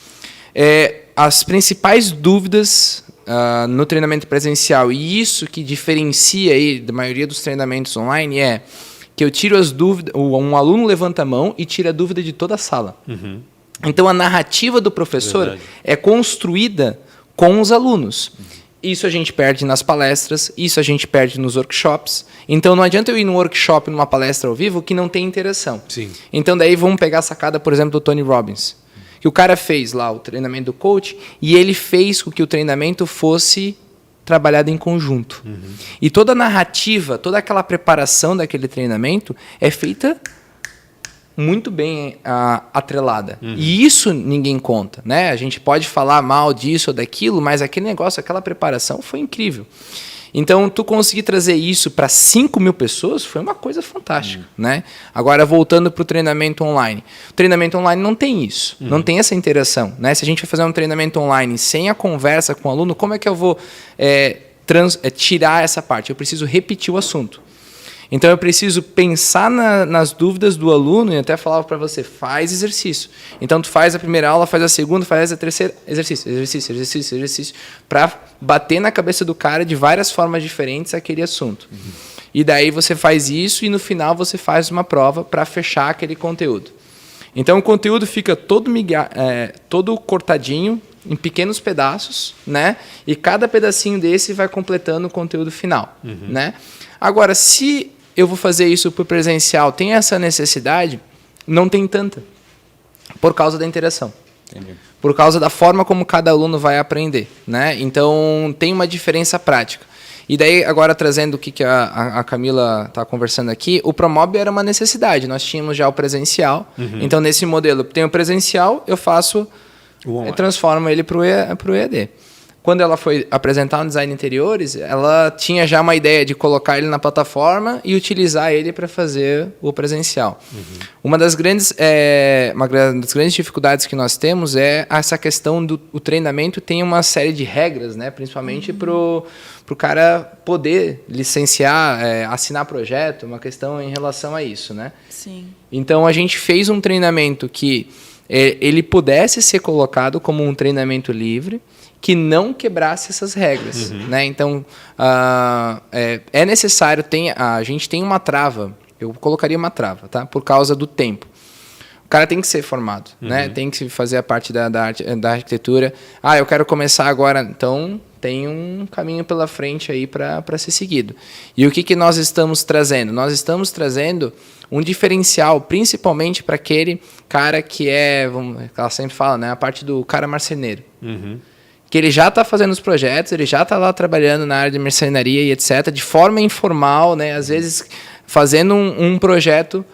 As principais dúvidas no treinamento presencial, e isso que diferencia aí da maioria dos treinamentos online, é que eu tiro as dúvidas, um aluno levanta a mão e tira a dúvida de toda a sala. Então, a narrativa do professor é construída com os alunos. Isso a gente perde nas palestras, isso a gente perde nos workshops. Então, não adianta eu ir num workshop, numa palestra ao vivo, que não tem interação. Sim. Então, daí vamos pegar a sacada, por exemplo, do Tony Robbins. Que o cara fez lá o treinamento do coach e ele fez com que o treinamento fosse trabalhado em conjunto. E toda a narrativa, toda aquela preparação daquele treinamento é feita muito bem atrelada. E isso ninguém conta, né? A gente pode falar mal disso ou daquilo, mas aquele negócio, aquela preparação foi incrível. Então, tu conseguir trazer isso para 5 mil pessoas foi uma coisa fantástica, né? Agora, voltando para o treinamento online. O treinamento online não tem isso, não tem essa interação, né? Se a gente vai fazer um treinamento online sem a conversa com o aluno, como é que eu vou tirar essa parte? Eu preciso repetir o assunto. Então, eu preciso pensar nas dúvidas do aluno e até falava para você, faz exercício. Então, tu faz a primeira aula, faz a segunda, faz a terceira, exercício, para bater na cabeça do cara de várias formas diferentes aquele assunto. E daí você faz isso e no final você faz uma prova para fechar aquele conteúdo. Então, o conteúdo fica todo cortadinho, em pequenos pedaços, né? E cada pedacinho desse vai completando o conteúdo final, né? Agora, se eu vou fazer isso por presencial, tem essa necessidade? Não tem tanta, por causa da interação. Entendi. Por causa da forma como cada aluno vai aprender, né? Então, tem uma diferença prática. E daí, agora trazendo o que a Camila está conversando aqui, o Promob era uma necessidade. Nós tínhamos já o presencial. Então, nesse modelo, tem o presencial, eu transformo ele para o EAD. Quando ela foi apresentar um design de interiores, ela tinha já uma ideia de colocar ele na plataforma e utilizar ele para fazer o presencial. Uma das grandes dificuldades que nós temos é essa questão do treinamento. Tem uma série de regras, né? Principalmente para o cara poder licenciar, assinar projeto, uma questão em relação a isso, né? Sim. Então, a gente fez um treinamento que ele pudesse ser colocado como um treinamento livre, que não quebrasse essas regras, né? Então, é necessário, a gente tem uma trava, eu colocaria uma trava, tá? Por causa do tempo. O cara tem que ser formado, né? Tem que fazer a parte da arquitetura. Eu quero começar agora, então tem um caminho pela frente aí para ser seguido. E o que nós estamos trazendo? Nós estamos trazendo um diferencial, principalmente para aquele cara que ela sempre fala, né? A parte do cara marceneiro. Que ele já está fazendo os projetos, ele já está lá trabalhando na área de marcenaria e etc., de forma informal, né? Às vezes fazendo um projeto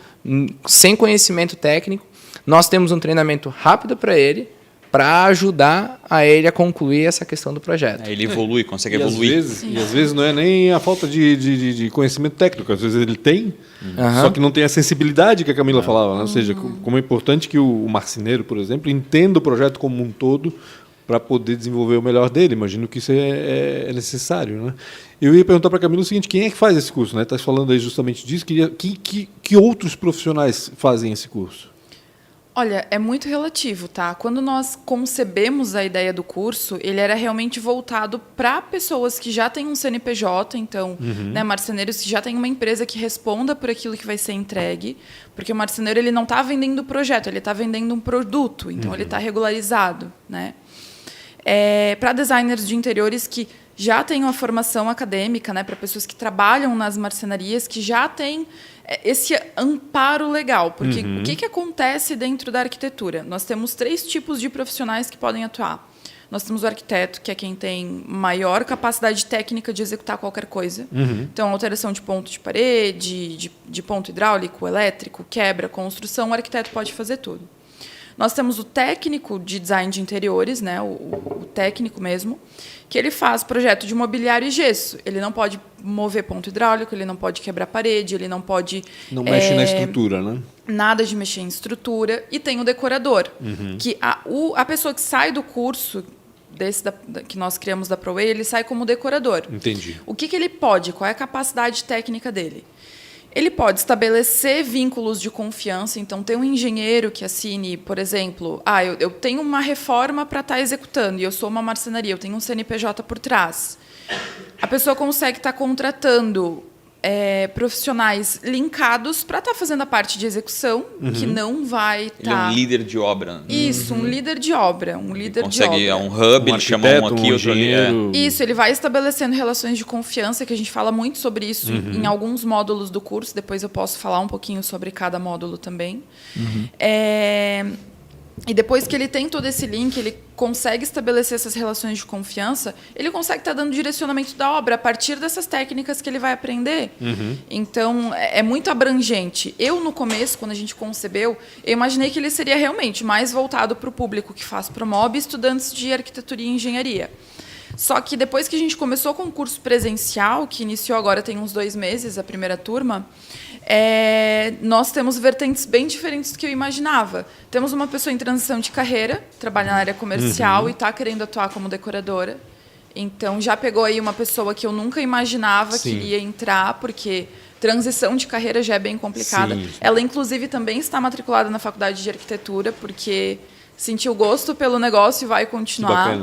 sem conhecimento técnico. Nós temos um treinamento rápido para ele, para ajudar a ele a concluir essa questão do projeto. Ele evolui, consegue evoluir. Às vezes não é nem a falta de conhecimento técnico, às vezes ele tem, só que não tem a sensibilidade que a Camila falava, né? Ou seja, como é importante que o marceneiro, por exemplo, entenda o projeto como um todo, para poder desenvolver o melhor dele. Imagino que isso é necessário, né? Eu ia perguntar para a Camila o seguinte, quem é que faz esse curso? Né? Está falando aí justamente disso. Que outros profissionais fazem esse curso? Olha, é muito relativo, tá? Quando nós concebemos a ideia do curso, ele era realmente voltado para pessoas que já têm um CNPJ, então, né, marceneiros que já têm uma empresa que responda por aquilo que vai ser entregue, porque o marceneiro ele não está vendendo o projeto, ele está vendendo um produto, então ele está regularizado, né? Para designers de interiores que já têm uma formação acadêmica, né, para pessoas que trabalham nas marcenarias, que já têm esse amparo legal. Porque o que acontece dentro da arquitetura? Nós temos 3 tipos de profissionais que podem atuar. Nós temos o arquiteto, que é quem tem maior capacidade técnica de executar qualquer coisa. Então, alteração de ponto de parede, de ponto hidráulico, elétrico, quebra, construção, o arquiteto pode fazer tudo. Nós temos o técnico de design de interiores, né, o técnico mesmo, que ele faz projeto de mobiliário e gesso. Ele não pode mover ponto hidráulico, ele não pode quebrar parede, ele não pode... Não mexe na estrutura, né? Nada de mexer em estrutura. E tem o decorador, que a pessoa que sai do curso que nós criamos da ProWay, ele sai como decorador. Entendi. O que ele pode? Qual é a capacidade técnica dele? Ele pode estabelecer vínculos de confiança, então ter um engenheiro que assine, por exemplo, eu tenho uma reforma para estar executando e eu sou uma marcenaria, eu tenho um CNPJ por trás. A pessoa consegue estar contratando profissionais linkados para estar fazendo a parte de execução, que não vai estar... Ele é um líder de obra. Isso, um líder de obra. Um líder consegue, de obra. Um hub, ele chama um aqui, outro ali. Isso, ele vai estabelecendo relações de confiança, que a gente fala muito sobre isso em alguns módulos do curso. Depois eu posso falar um pouquinho sobre cada módulo também. E depois que ele tem todo esse link, ele consegue estabelecer essas relações de confiança, ele consegue estar dando direcionamento da obra a partir dessas técnicas que ele vai aprender. Então, é muito abrangente. Eu, no começo, quando a gente concebeu, eu imaginei que ele seria realmente mais voltado para o público que faz Promob, estudantes de arquitetura e engenharia. Só que depois que a gente começou com o curso presencial, que iniciou agora tem uns 2 meses, a primeira turma, nós temos vertentes bem diferentes do que eu imaginava. Temos uma pessoa em transição de carreira, trabalha na área comercial e está querendo atuar como decoradora. Então, já pegou aí uma pessoa que eu nunca imaginava que iria entrar, porque transição de carreira já é bem complicada. Sim. Ela, inclusive, também está matriculada na faculdade de arquitetura, porque sentiu gosto pelo negócio e vai continuar.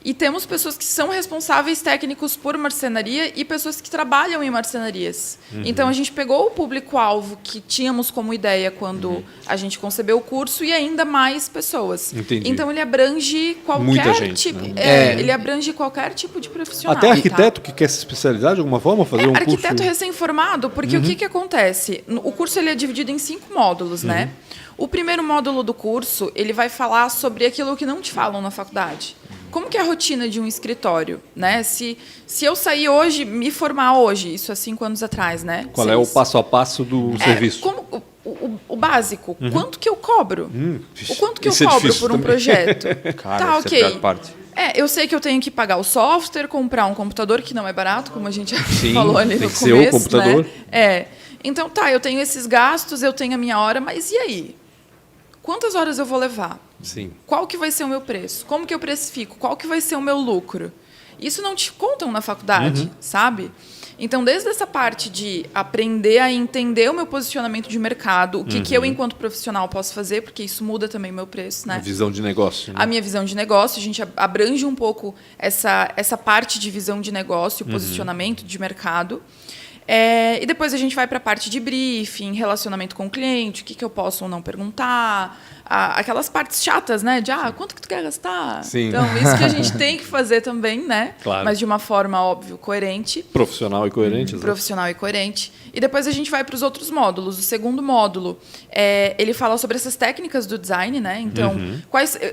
E temos pessoas que são responsáveis técnicos por marcenaria e pessoas que trabalham em marcenarias. Então, a gente pegou o público-alvo que tínhamos como ideia quando a gente concebeu o curso e ainda mais pessoas. Entendi. Então, ele abrange Muita qualquer gente, tipo... né? Ele abrange qualquer tipo de profissional. Até arquiteto que quer se especializar de alguma forma, fazer um curso... Arquiteto recém-formado, porque o que acontece? O curso ele é dividido em 5 módulos, né? O primeiro módulo do curso, ele vai falar sobre aquilo que não te falam na faculdade. Como que é a rotina de um escritório, né? Se eu sair hoje, me formar hoje, isso há 5 anos atrás, né? Qual é o passo a passo do serviço? Como, o básico, quanto que eu cobro? O quanto que eu isso é cobro difícil por um também. projeto? Cara, tá, essa ok. é a pior parte. Eu sei que eu tenho que pagar o software, comprar um computador, que não é barato, como a gente Sim, falou ali tem no que começo. ser o computador. Né? Então, eu tenho esses gastos, eu tenho a minha hora, mas e aí? Quantas horas eu vou levar? Sim. Qual que vai ser o meu preço? Como que eu precifico? Qual que vai ser o meu lucro? Isso não te contam na faculdade, sabe? Então, desde essa parte de aprender a entender o meu posicionamento de mercado, o que eu, enquanto profissional, posso fazer, porque isso muda também o meu preço, né? A visão de negócio. Né? A minha visão de negócio, a gente abrange um pouco essa parte de visão de negócio, posicionamento de mercado. E depois a gente vai para a parte de briefing, relacionamento com o cliente, o que eu posso ou não perguntar, aquelas partes chatas, né? De quanto que tu quer gastar? Sim. Então, isso que a gente tem que fazer também, né? Claro. Mas de uma forma, óbvio, coerente. Profissional e coerente. Exato. Profissional e coerente. E depois a gente vai para os outros módulos. O segundo módulo, ele fala sobre essas técnicas do design, né? Então,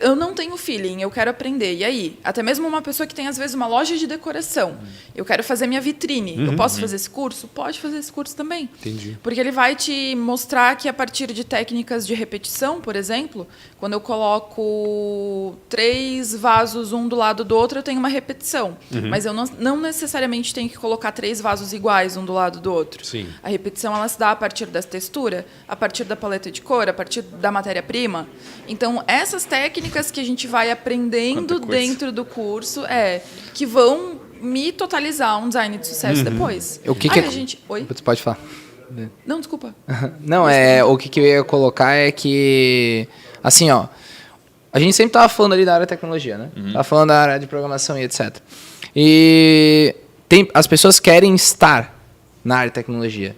eu não tenho feeling, eu quero aprender. E aí? Até mesmo uma pessoa que tem, às vezes, uma loja de decoração. Eu quero fazer minha vitrine. Eu posso fazer esse curso? Pode fazer esse curso também. Entendi. Porque ele vai te mostrar que, a partir de técnicas de repetição, por exemplo, quando eu coloco 3 vasos um do lado do outro, eu tenho uma repetição. Mas eu não necessariamente tenho que colocar 3 vasos iguais um do lado do outro. Sim. A repetição ela se dá a partir da textura, a partir da paleta de cor, a partir da matéria-prima. Então, essas técnicas que a gente vai aprendendo dentro do curso que vão me totalizar um design de sucesso depois. O que a gente... Oi? Você pode falar. Não, desculpa. Não, o que eu ia colocar é que, assim, ó, a gente sempre tava falando ali da área de tecnologia, né? Tava falando da área de programação e etc. E as pessoas querem estar na área de tecnologia.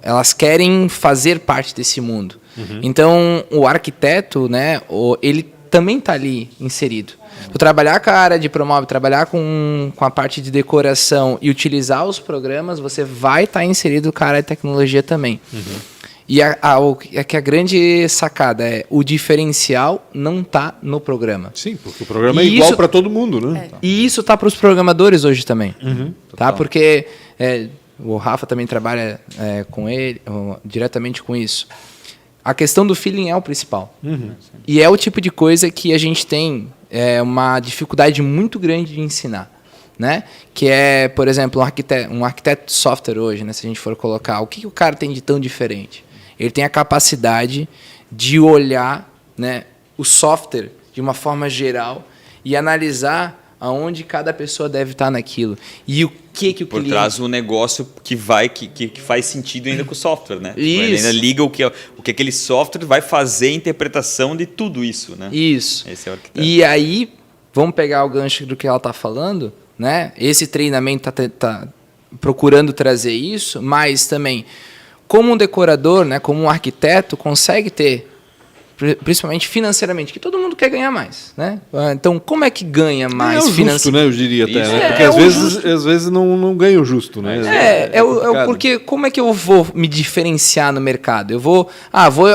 Elas querem fazer parte desse mundo. Então, o arquiteto, né, ele também está ali inserido. Trabalhar com a área de Promob, trabalhar com a parte de decoração e utilizar os programas, você vai estar inserido com a área de tecnologia também. E a grande sacada é o diferencial não está no programa. Sim, porque o programa é igual para todo mundo, né? E isso está para os programadores hoje também. Tá? Porque o Rafa também trabalha com ele, diretamente com isso. A questão do feeling é o principal. E é o tipo de coisa que a gente tem uma dificuldade muito grande de ensinar. Né? Que é, por exemplo, um arquiteto de software hoje, né? Se a gente for colocar, o que o cara tem de tão diferente? Ele tem a capacidade de olhar, né, o software de uma forma geral e analisar aonde cada pessoa deve estar naquilo. E o que o cliente... Por trás do negócio que faz sentido ainda com o software, né? Isso. Ele ainda liga o que aquele software vai fazer a interpretação de tudo isso, né? Isso. Esse é o arquiteto. E aí, vamos pegar o gancho do que ela está falando, né? Esse treinamento tá procurando trazer isso, mas também, como um decorador, né, como um arquiteto, consegue ter, principalmente financeiramente, que todo mundo quer ganhar mais, né? Então, como é que ganha mais financeiramente? Justo, né? Eu diria até, Isso. né? Porque às vezes não ganha o justo, né? Porque como é que eu vou me diferenciar no mercado? Eu vou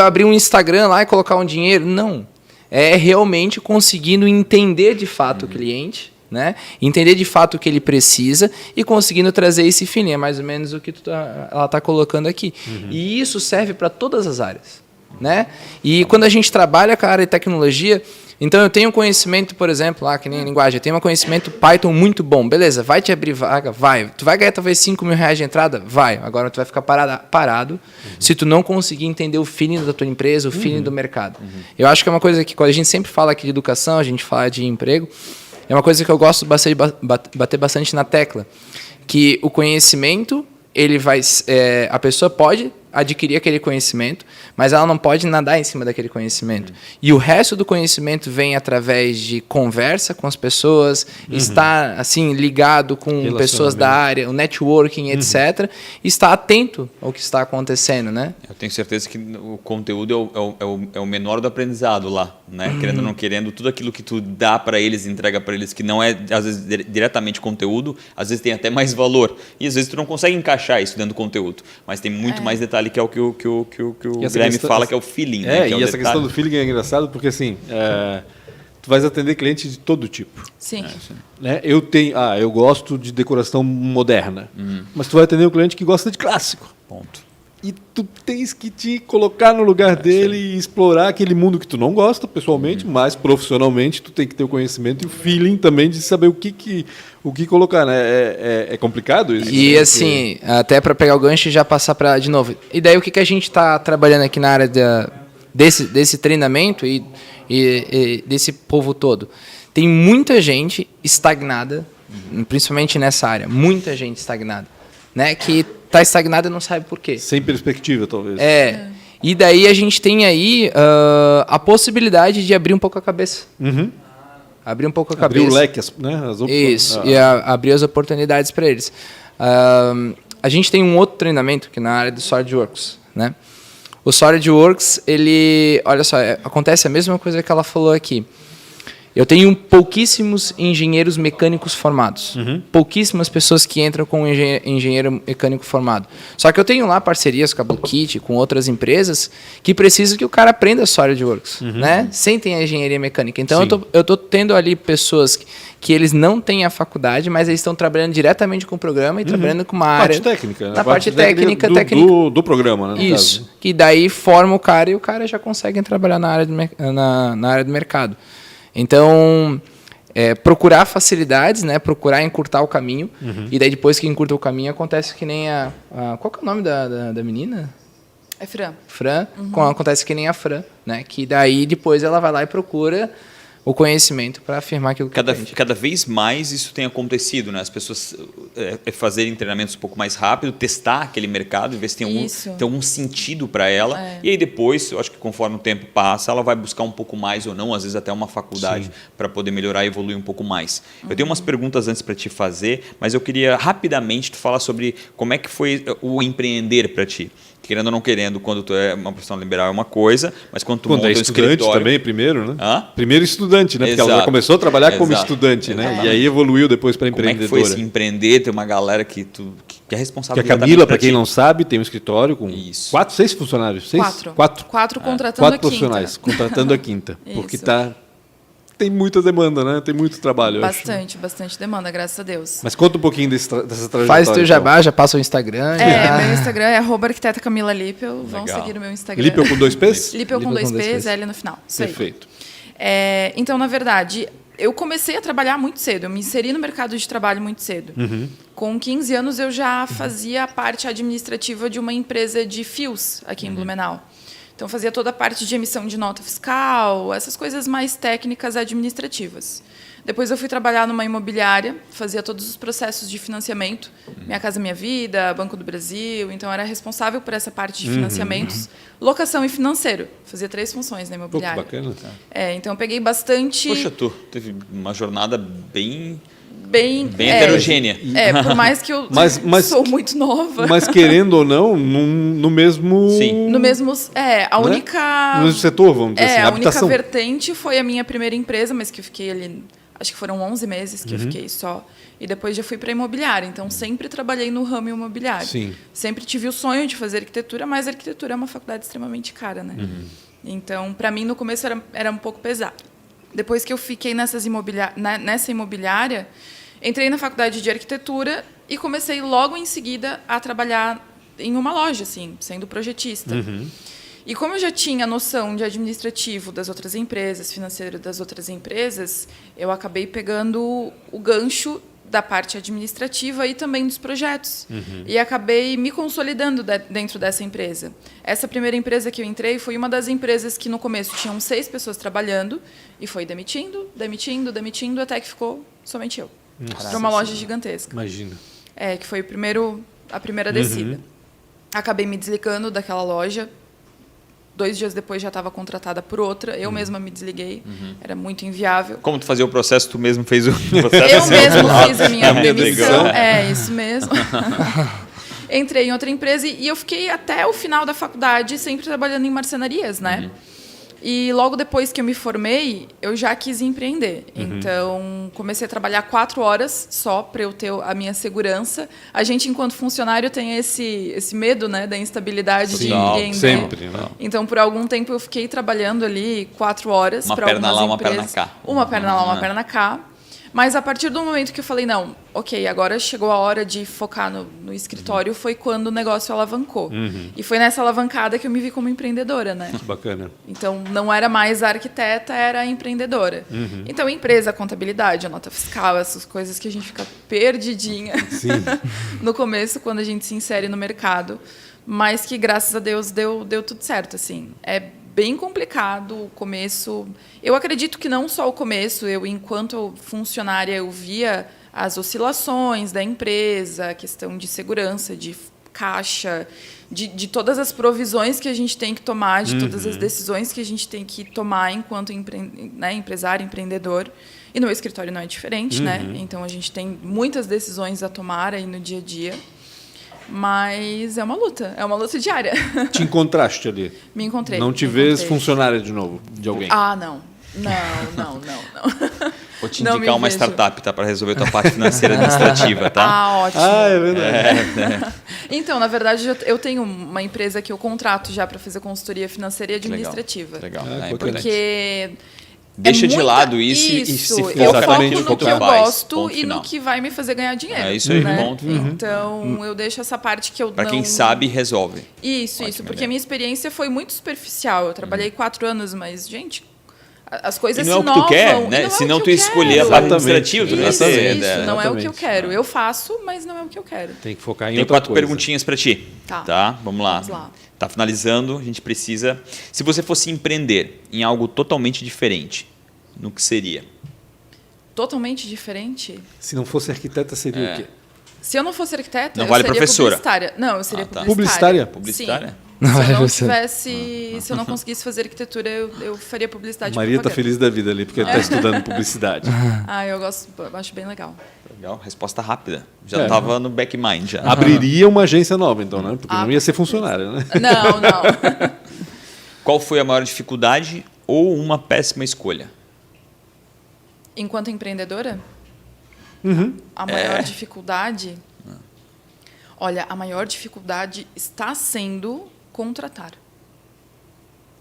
abrir um Instagram lá e colocar um dinheiro? Não. É realmente conseguindo entender de fato o cliente, né? Entender de fato o que ele precisa e conseguindo trazer esse feeling. É mais ou menos o que ela está colocando aqui. E isso serve para todas as áreas, né? E quando a gente trabalha com a área de tecnologia, então eu tenho conhecimento, por exemplo, lá que nem a linguagem, eu tenho um conhecimento Python muito bom. Beleza, vai te abrir vaga? Vai. Tu vai ganhar talvez 5 mil reais de entrada? Vai. Agora tu vai ficar parado se tu não conseguir entender o feeling da tua empresa, o feeling do mercado. Eu acho que é uma coisa que quando a gente sempre fala aqui de educação, a gente fala de emprego, é uma coisa que eu gosto bastante, bater bastante na tecla, que o conhecimento, ele vai, a pessoa pode adquirir aquele conhecimento, mas ela não pode nadar em cima daquele conhecimento. E o resto do conhecimento vem através de conversa com as pessoas, estar assim ligado com pessoas da área, o networking, etc. E estar atento ao que está acontecendo, né? Eu tenho certeza que o conteúdo é o menor do aprendizado lá, né? Querendo ou não querendo, tudo aquilo que tu dá para eles, entrega para eles, que não é às vezes diretamente conteúdo, às vezes tem até mais valor. E às vezes tu não consegue encaixar isso dentro do conteúdo, mas tem muito mais detalhe que é o que o Guilherme fala, que é o feeling. Né? Que é e essa questão do feeling é engraçado porque assim, tu vais atender clientes de todo tipo. Sim. Né? Eu gosto de decoração moderna, mas tu vai atender um cliente que gosta de clássico. Ponto. E tu tens que te colocar no lugar dele e explorar aquele mundo que tu não gosta pessoalmente, mas profissionalmente tu tem que ter o conhecimento e o feeling também de saber o que colocar, né? É complicado isso. E assim, até para pegar o gancho e já passar para de novo. E daí o que a gente está trabalhando aqui na área desse treinamento e desse povo todo? Tem muita gente estagnada, principalmente nessa área, muita gente estagnada, né? Que está estagnada e não sabe por quê. Sem perspectiva, talvez. E daí a gente tem aí a possibilidade de abrir um pouco a cabeça. Abrir um pouco a cabeça. Abrir o leque, né? Isso, e abrir as oportunidades para eles. A gente tem um outro treinamento que na área do SolidWorks, né? O SolidWorks, ele... Olha só, acontece a mesma coisa que ela falou aqui. Eu tenho pouquíssimos engenheiros mecânicos formados. Pouquíssimas pessoas que entram com um engenheiro mecânico formado. Só que eu tenho lá parcerias com a Blue Kit, com outras empresas, que precisam que o cara aprenda SolidWorks, né? Sem ter a engenharia mecânica. Então, eu tô tendo ali pessoas que eles não têm a faculdade, mas eles estão trabalhando diretamente com o programa e trabalhando com uma área... Parte técnica. Na parte técnica do programa, né? Isso. Caso. Que daí forma o cara e o cara já consegue trabalhar na área do mercado. Então, procurar facilidades, né? Procurar encurtar o caminho. E daí, depois que encurta o caminho, acontece que nem qual que é o nome da menina? É Fran. Fran. Acontece que nem a Fran, né? Que daí, depois, ela vai lá e procura o conhecimento para afirmar aquilo que cada vez mais isso tem acontecido, né? As pessoas fazerem treinamentos um pouco mais rápido, testar aquele mercado e ver se tem algum sentido para ela. E aí depois, eu acho que conforme o tempo passa, ela vai buscar um pouco mais ou não, às vezes até uma faculdade para poder melhorar e evoluir um pouco mais. Eu tenho umas perguntas antes para te fazer, mas eu queria rapidamente tu falar sobre como é que foi o empreender para ti. Querendo ou não querendo, quando tu é uma profissional liberal é uma coisa, mas quando tu monta um escritório... também, primeiro, né? Primeiro estudante, né? Porque ela já começou a trabalhar como estudante, né? E aí evoluiu depois para empreendedora. Como é que foi esse empreender? Tem uma galera que é responsável... Que a Camila, para quem não sabe, tem um escritório com 6 funcionários. 4 contratando 4 profissionais, contratando a quinta. Porque tem muita demanda, né? Tem muito trabalho. Bastante demanda, graças a Deus. Mas conta um pouquinho dessa trajetória. Faz teu jabá, já passa o Instagram. Meu Instagram é @arquiteta Camila Lippel. Vão seguir o meu Instagram. Lippel com 2 P's? Lippel com 2 P's, L no final. Perfeito. Então, na verdade, eu comecei a trabalhar muito cedo. Eu me inseri no mercado de trabalho muito cedo. Com 15 anos, eu já fazia a parte administrativa de uma empresa de fios aqui em Blumenau. Então, fazia toda a parte de emissão de nota fiscal, essas coisas mais técnicas administrativas. Depois, eu fui trabalhar numa imobiliária, fazia todos os processos de financiamento, Minha Casa Minha Vida, Banco do Brasil. Então, era responsável por essa parte de financiamentos, locação e financeiro. Fazia 3 funções na imobiliária. Que bacana. Então, eu peguei bastante... Poxa, tu teve uma jornada bem heterogênea. Por mais que eu sou muito nova. Mas querendo ou não, no mesmo... Sim. No mesmo... a única... No mesmo setor, vamos dizer assim, a habitação. única vertente foi a minha primeira empresa, mas que eu fiquei ali... Acho que foram 11 meses que eu fiquei só. E depois já fui para imobiliária. Então, sempre trabalhei no ramo imobiliário. Sim. Sempre tive o sonho de fazer arquitetura, mas a arquitetura é uma faculdade extremamente cara, né? Então, para mim, no começo era um pouco pesado. Depois que eu fiquei nessa imobiliária, entrei na faculdade de arquitetura e comecei logo em seguida a trabalhar em uma loja, assim, sendo projetista. E como eu já tinha noção de administrativo das outras empresas, financeiro das outras empresas, eu acabei pegando o gancho da parte administrativa e também dos projetos. E acabei me consolidando dentro dessa empresa. Essa primeira empresa que eu entrei foi uma das empresas que no começo tinham 6 pessoas trabalhando e foi demitindo, até que ficou somente eu. Para uma loja gigantesca. Imagina. Que foi a primeira descida. acabei me desligando daquela loja. 2 dias depois já estava contratada por outra. Eu mesma me desliguei. Era muito inviável. Como tu fazia o processo, tu mesmo fez o processo? Eu mesmo fiz a minha demissão. É, isso mesmo. Entrei em outra empresa e eu fiquei até o final da faculdade sempre trabalhando em marcenarias, né? E logo depois que eu me formei, eu já quis empreender. Então, comecei a trabalhar 4 horas só para eu ter a minha segurança. A gente, enquanto funcionário, tem esse medo, né, da instabilidade de empreender. Sempre, né? Então, por algum tempo, eu fiquei trabalhando ali 4 horas para algumas empresas. Uma perna lá, uma perna cá. Uma perna lá, uma perna cá. Mas a partir do momento que eu falei, não, ok, agora chegou a hora de focar no escritório, foi quando o negócio alavancou. E foi nessa alavancada que eu me vi como empreendedora, né? Bacana. Então, não era mais a arquiteta, era a empreendedora. Então, empresa, contabilidade, a nota fiscal, essas coisas que a gente fica perdidinha no começo, quando a gente se insere no mercado. Mas que, graças a Deus, deu tudo certo, assim. É bem complicado o começo. Eu acredito que não só o começo, eu, enquanto funcionária, eu via as oscilações da empresa, a questão de segurança, de caixa, de todas as provisões que a gente tem que tomar, de todas as decisões que a gente tem que tomar enquanto empresário, empreendedor. E no escritório não é diferente, né? Então, a gente tem muitas decisões a tomar aí no dia a dia. Mas é uma luta diária. Te encontraste ali? Me encontrei. Não te vês funcionária de novo, de alguém? Ah, não. Não. Vou te indicar uma startup, tá? Para resolver a tua parte financeira administrativa, tá? Ah, ótimo. Ah, é verdade. Então, na verdade, eu tenho uma empresa que eu contrato já para fazer consultoria financeira e administrativa. Legal. É porque... Deixa de lado isso e se foca eu foco no que eu gosto ponto e final. no que vai me fazer ganhar dinheiro. É isso aí, né? ponto. Então, eu deixo essa parte que eu Para quem sabe, resolve. Isso, porque a minha experiência foi muito superficial. Eu trabalhei 4 anos, mas, gente, as coisas e não se é o que tu quer, inovam, né? não Se é não o tu que eu escolher a quero. parte administrativa, tu não Isso, não é o que eu quero. Eu faço, mas não é o que eu quero. Tem que focar em Tem outra 4 coisa. perguntinhas para ti. Tá. Vamos lá. Tá finalizando, a gente precisa... Se você fosse empreender em algo totalmente diferente, no que seria? Totalmente diferente? Se não fosse arquiteta, seria o quê? Se eu não fosse arquiteta, não eu vale seria professora. Publicitária. Não, eu seria Publicitária? Publicitária? Sim. Se eu não conseguisse fazer arquitetura, eu faria publicidade. Maria está feliz da vida ali, porque está estudando publicidade. Eu acho bem legal. Legal, resposta rápida. Já estava no back mind. Já. Abriria uma agência nova, então, né? Porque não ia ser funcionária, né? Não. Qual foi a maior dificuldade ou uma péssima escolha? Enquanto empreendedora? A maior dificuldade... Olha, a maior dificuldade está sendo contratar.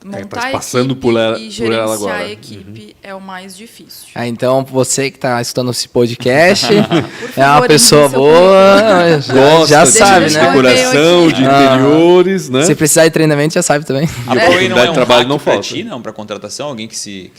Montar passando a equipe por ela e gerenciar agora. a equipe é o mais difícil. Então, você que está escutando esse podcast, Por é uma favor, pessoa envie seu boa, Gosta já de sabe, né? decoração, de interiores, né? Se precisar de treinamento, já sabe também. A Proe não é um trabalho hack não pra falta. ti, não, para contratação? Alguém que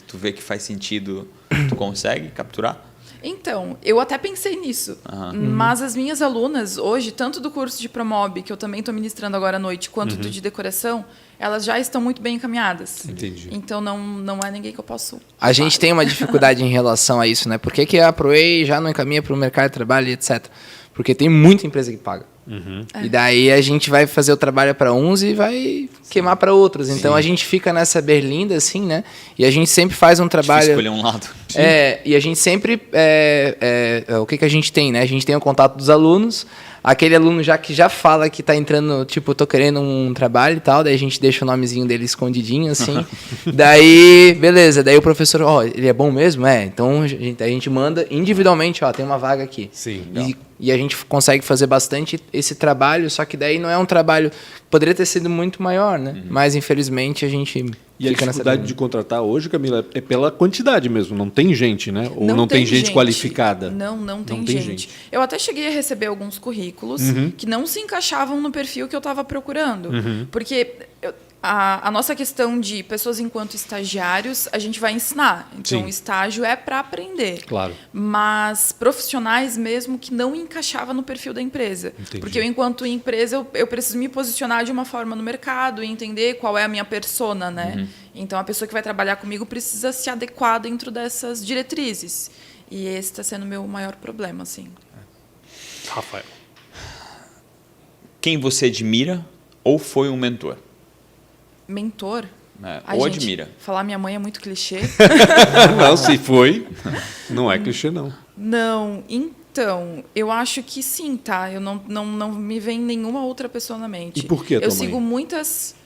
tu vê que faz sentido, tu consegue capturar? Então, eu até pensei nisso, mas as minhas alunas hoje, tanto do curso de Promob, que eu também estou ministrando agora à noite, quanto do de decoração, elas já estão muito bem encaminhadas. Entendi. Então, não é ninguém que eu posso... A gente tem uma dificuldade em relação a isso, né? Por que a Proe já não encaminha para o mercado de trabalho, etc.? Porque tem muita empresa que paga. E daí a gente vai fazer o trabalho para uns e vai queimar para outros. Então a gente fica nessa berlinda, assim, né? E a gente sempre faz um trabalho... Difícil escolher um lado. E a gente sempre... o que a gente tem, né? A gente tem o contato dos alunos, aquele aluno que já fala que está entrando, tipo, tô querendo um trabalho e tal, daí a gente deixa o nomezinho dele escondidinho, assim. Daí, beleza, daí o professor, ele é bom mesmo? Então a gente manda individualmente, tem uma vaga aqui. Sim. E a gente consegue fazer bastante esse trabalho, só que daí não é um trabalho... Poderia ter sido muito maior, né? Mas, infelizmente, a gente E a dificuldade de contratar hoje, Camila, é pela quantidade mesmo. Não tem gente, né? Ou não tem gente qualificada? Não tem gente. Eu até cheguei a receber alguns currículos que não se encaixavam no perfil que eu estava procurando. Porque... A nossa questão de pessoas enquanto estagiários, a gente vai ensinar. Então, o estágio é para aprender. Claro. Mas profissionais mesmo que não encaixava no perfil da empresa. Entendi. Porque eu, enquanto empresa, eu preciso me posicionar de uma forma no mercado e entender qual é a minha persona, né? Então, a pessoa que vai trabalhar comigo precisa se adequar dentro dessas diretrizes. E esse está sendo o meu maior problema, assim. Rafael. quem você admira ou foi um mentor? Mentor? Ou gente, admira. Falar minha mãe é muito clichê. Não, se foi, não é clichê, não. Não, então, eu acho que sim, tá? Eu não me vem nenhuma outra pessoa na mente. E por que a tua mãe? Eu sigo muitas...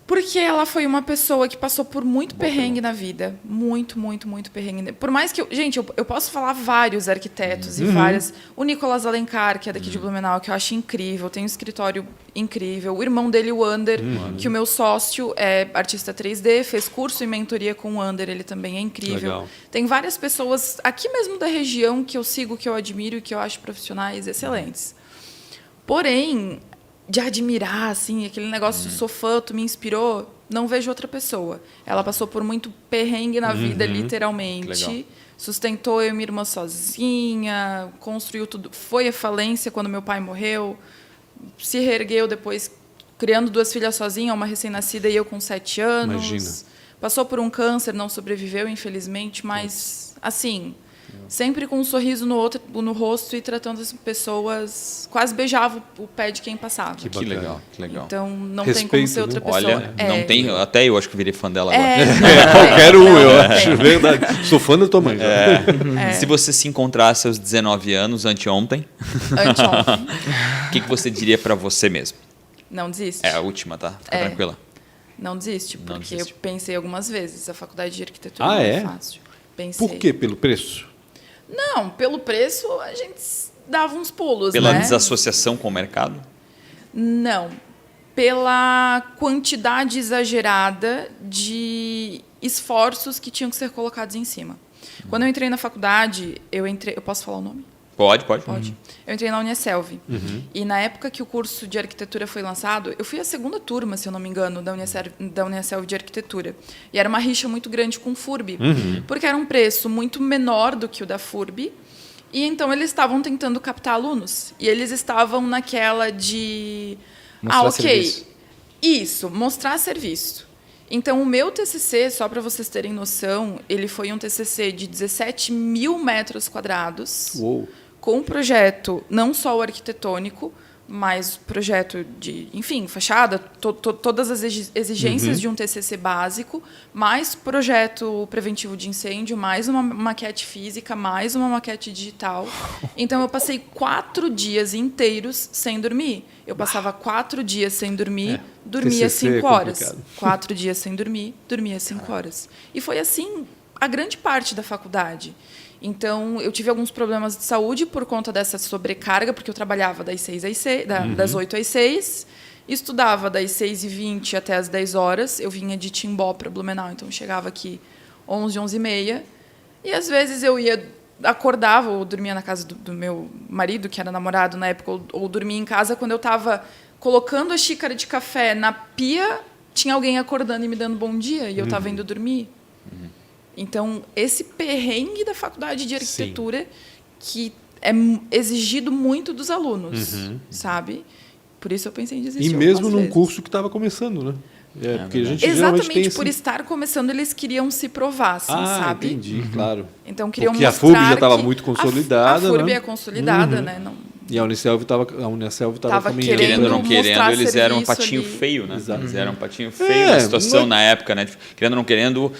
Porque ela foi uma pessoa que passou por muito perrengue na vida. Muito, muito, muito perrengue. Por mais que... Gente, eu posso falar vários arquitetos e várias... O Nicolas Alencar, que é daqui de Blumenau, que eu acho incrível. Tem um escritório incrível. O irmão dele, o Ander, que o meu sócio é artista 3D, fez curso e mentoria com o Ander. Ele também é incrível. Legal. Tem várias pessoas aqui mesmo da região que eu sigo, que eu admiro e que eu acho profissionais excelentes. Porém... de admirar, assim, aquele negócio de sou fã, tu me inspirou, não vejo outra pessoa. Ela passou por muito perrengue na vida, literalmente. Sustentou eu e minha irmã sozinha, construiu tudo. Foi à falência quando meu pai morreu, se reergueu depois, criando 2 filhas sozinha, uma recém-nascida e eu com 7 anos. Imagina. Passou por um câncer, não sobreviveu, infelizmente, mas, assim... sempre com um sorriso no rosto e tratando as pessoas... Quase beijava o pé de quem passava. Que legal, que legal. Então, não Respeito, tem como ser outra pessoa. Olha, não tem... Até eu acho que virei fã dela agora. Qualquer um, eu acho. Verdade. Sou fã da tua mãe. Se você se encontrasse aos 19 anos, anteontem, o que você diria para você mesmo? Não desiste. É a última, tá? Fica tranquila. Não desiste, porque Não desiste. eu pensei algumas vezes. A faculdade de arquitetura Ah, não é? fácil. Pensei. Por quê? Pelo preço? Não, pelo preço a gente dava uns pulos, Pela né? desassociação com o mercado? Não. Pela quantidade exagerada de esforços que tinham que ser colocados em cima. Quando eu entrei na faculdade, eu posso falar o nome? Pode. Eu entrei na Uniaselv. E na época que o curso de arquitetura foi lançado, eu fui a 2ª turma, se eu não me engano, da Uniaselv de arquitetura. E era uma rixa muito grande com o FURB, porque era um preço muito menor do que o da FURB. E então eles estavam tentando captar alunos. E eles estavam naquela de... Mostrar serviço. Isso, mostrar serviço. Então, o meu TCC, só para vocês terem noção, ele foi um TCC de 17 mil metros quadrados. Uou. Com um projeto não só o arquitetônico, mas projeto de, enfim, fachada, todas as exigências de um TCC básico, mais projeto preventivo de incêndio, mais uma maquete física, mais uma maquete digital. Então, eu passei 4 dias inteiros sem dormir. Eu passava 4 dias sem dormir, dormia 5 horas. 4 dias sem dormir, dormia 5 horas. E foi assim a grande parte da faculdade. Então, eu tive alguns problemas de saúde por conta dessa sobrecarga, porque eu trabalhava das 8 às 6, estudava das 6h20 até as 10 horas. Eu vinha de Timbó para Blumenau, então eu chegava aqui 11, 11h30. E, às vezes, eu acordava ou dormia na casa do meu marido, que era namorado na época, ou dormia em casa. Quando eu estava colocando a xícara de café na pia, tinha alguém acordando e me dando bom dia, e eu estava indo dormir. Então, esse perrengue da faculdade de arquitetura, que é exigido muito dos alunos, sabe? Por isso eu pensei em desistir. E mesmo num vezes. curso que estava começando, né? Porque a gente exatamente por estar começando, eles queriam se provar, assim, sabe? Entendi, claro. Então, queriam porque mostrar a FURB já estava muito consolidada, a FURB né? é consolidada, né? Não... E a Uniaselv estava também... Querendo ou não querendo, eles eram um serviço patinho ali. feio, né? Exato. Eles eram um patinho feio na situação na época, né? Querendo ou não querendo,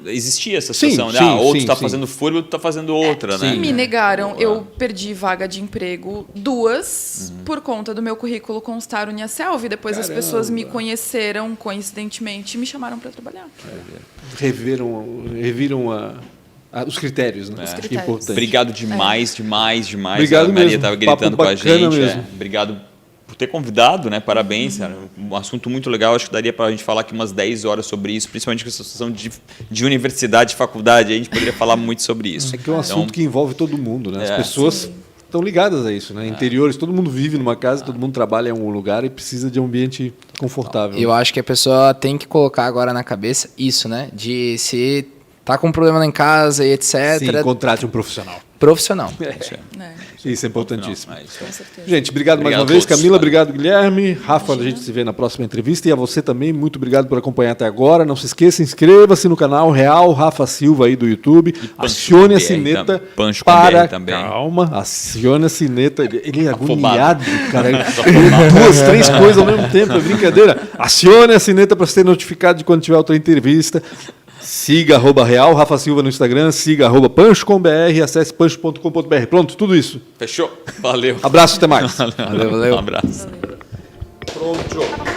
existia essa situação, né? Ou tu tá fazendo FURB ou tu tá fazendo outra, né? E me negaram. Eu perdi vaga de emprego 2 por conta do meu currículo constar Uniaselv. Depois as pessoas me conheceram, coincidentemente, e me chamaram para trabalhar. Reviram os critérios, né? Os Que é critérios. importante. Obrigado demais. Obrigado A Maria mesmo. estava Papo gritando com a bacana gente. mesmo. Obrigado por ter convidado, né? Parabéns, cara. Um assunto muito legal. Acho que daria para a gente falar aqui umas 10 horas sobre isso, principalmente com essa situação de universidade, de faculdade. A gente poderia falar muito sobre isso. É que é um assunto que envolve todo mundo, né? As pessoas estão ligadas a isso, né? Interiores, todo mundo vive numa casa, todo mundo trabalha em um lugar e precisa de um ambiente confortável. Eu acho que a pessoa tem que colocar agora na cabeça isso, né? De se tá com um problema lá em casa e etc. Sim, contrate um profissional. Profissional. Isso é importantíssimo. Com certeza. Gente, obrigado mais uma vez. Camila, obrigado, Guilherme. Rafa, a gente se vê na próxima entrevista. E a você também, muito obrigado por acompanhar até agora. Não se esqueça, inscreva-se no canal Real Rafa Silva aí do YouTube. Acione a sineta para... Calma, acione a sineta. Ele é agoniado, cara. 2, 3 coisas ao mesmo tempo, é brincadeira. Acione a sineta para ser notificado de quando tiver outra entrevista. Siga @Real Rafa Silva no Instagram, siga @Pancho.com.br, acesse pancho.com.br. Pronto, tudo isso. Fechou? Valeu. Abraço, até mais. Valeu. Um abraço. Pronto.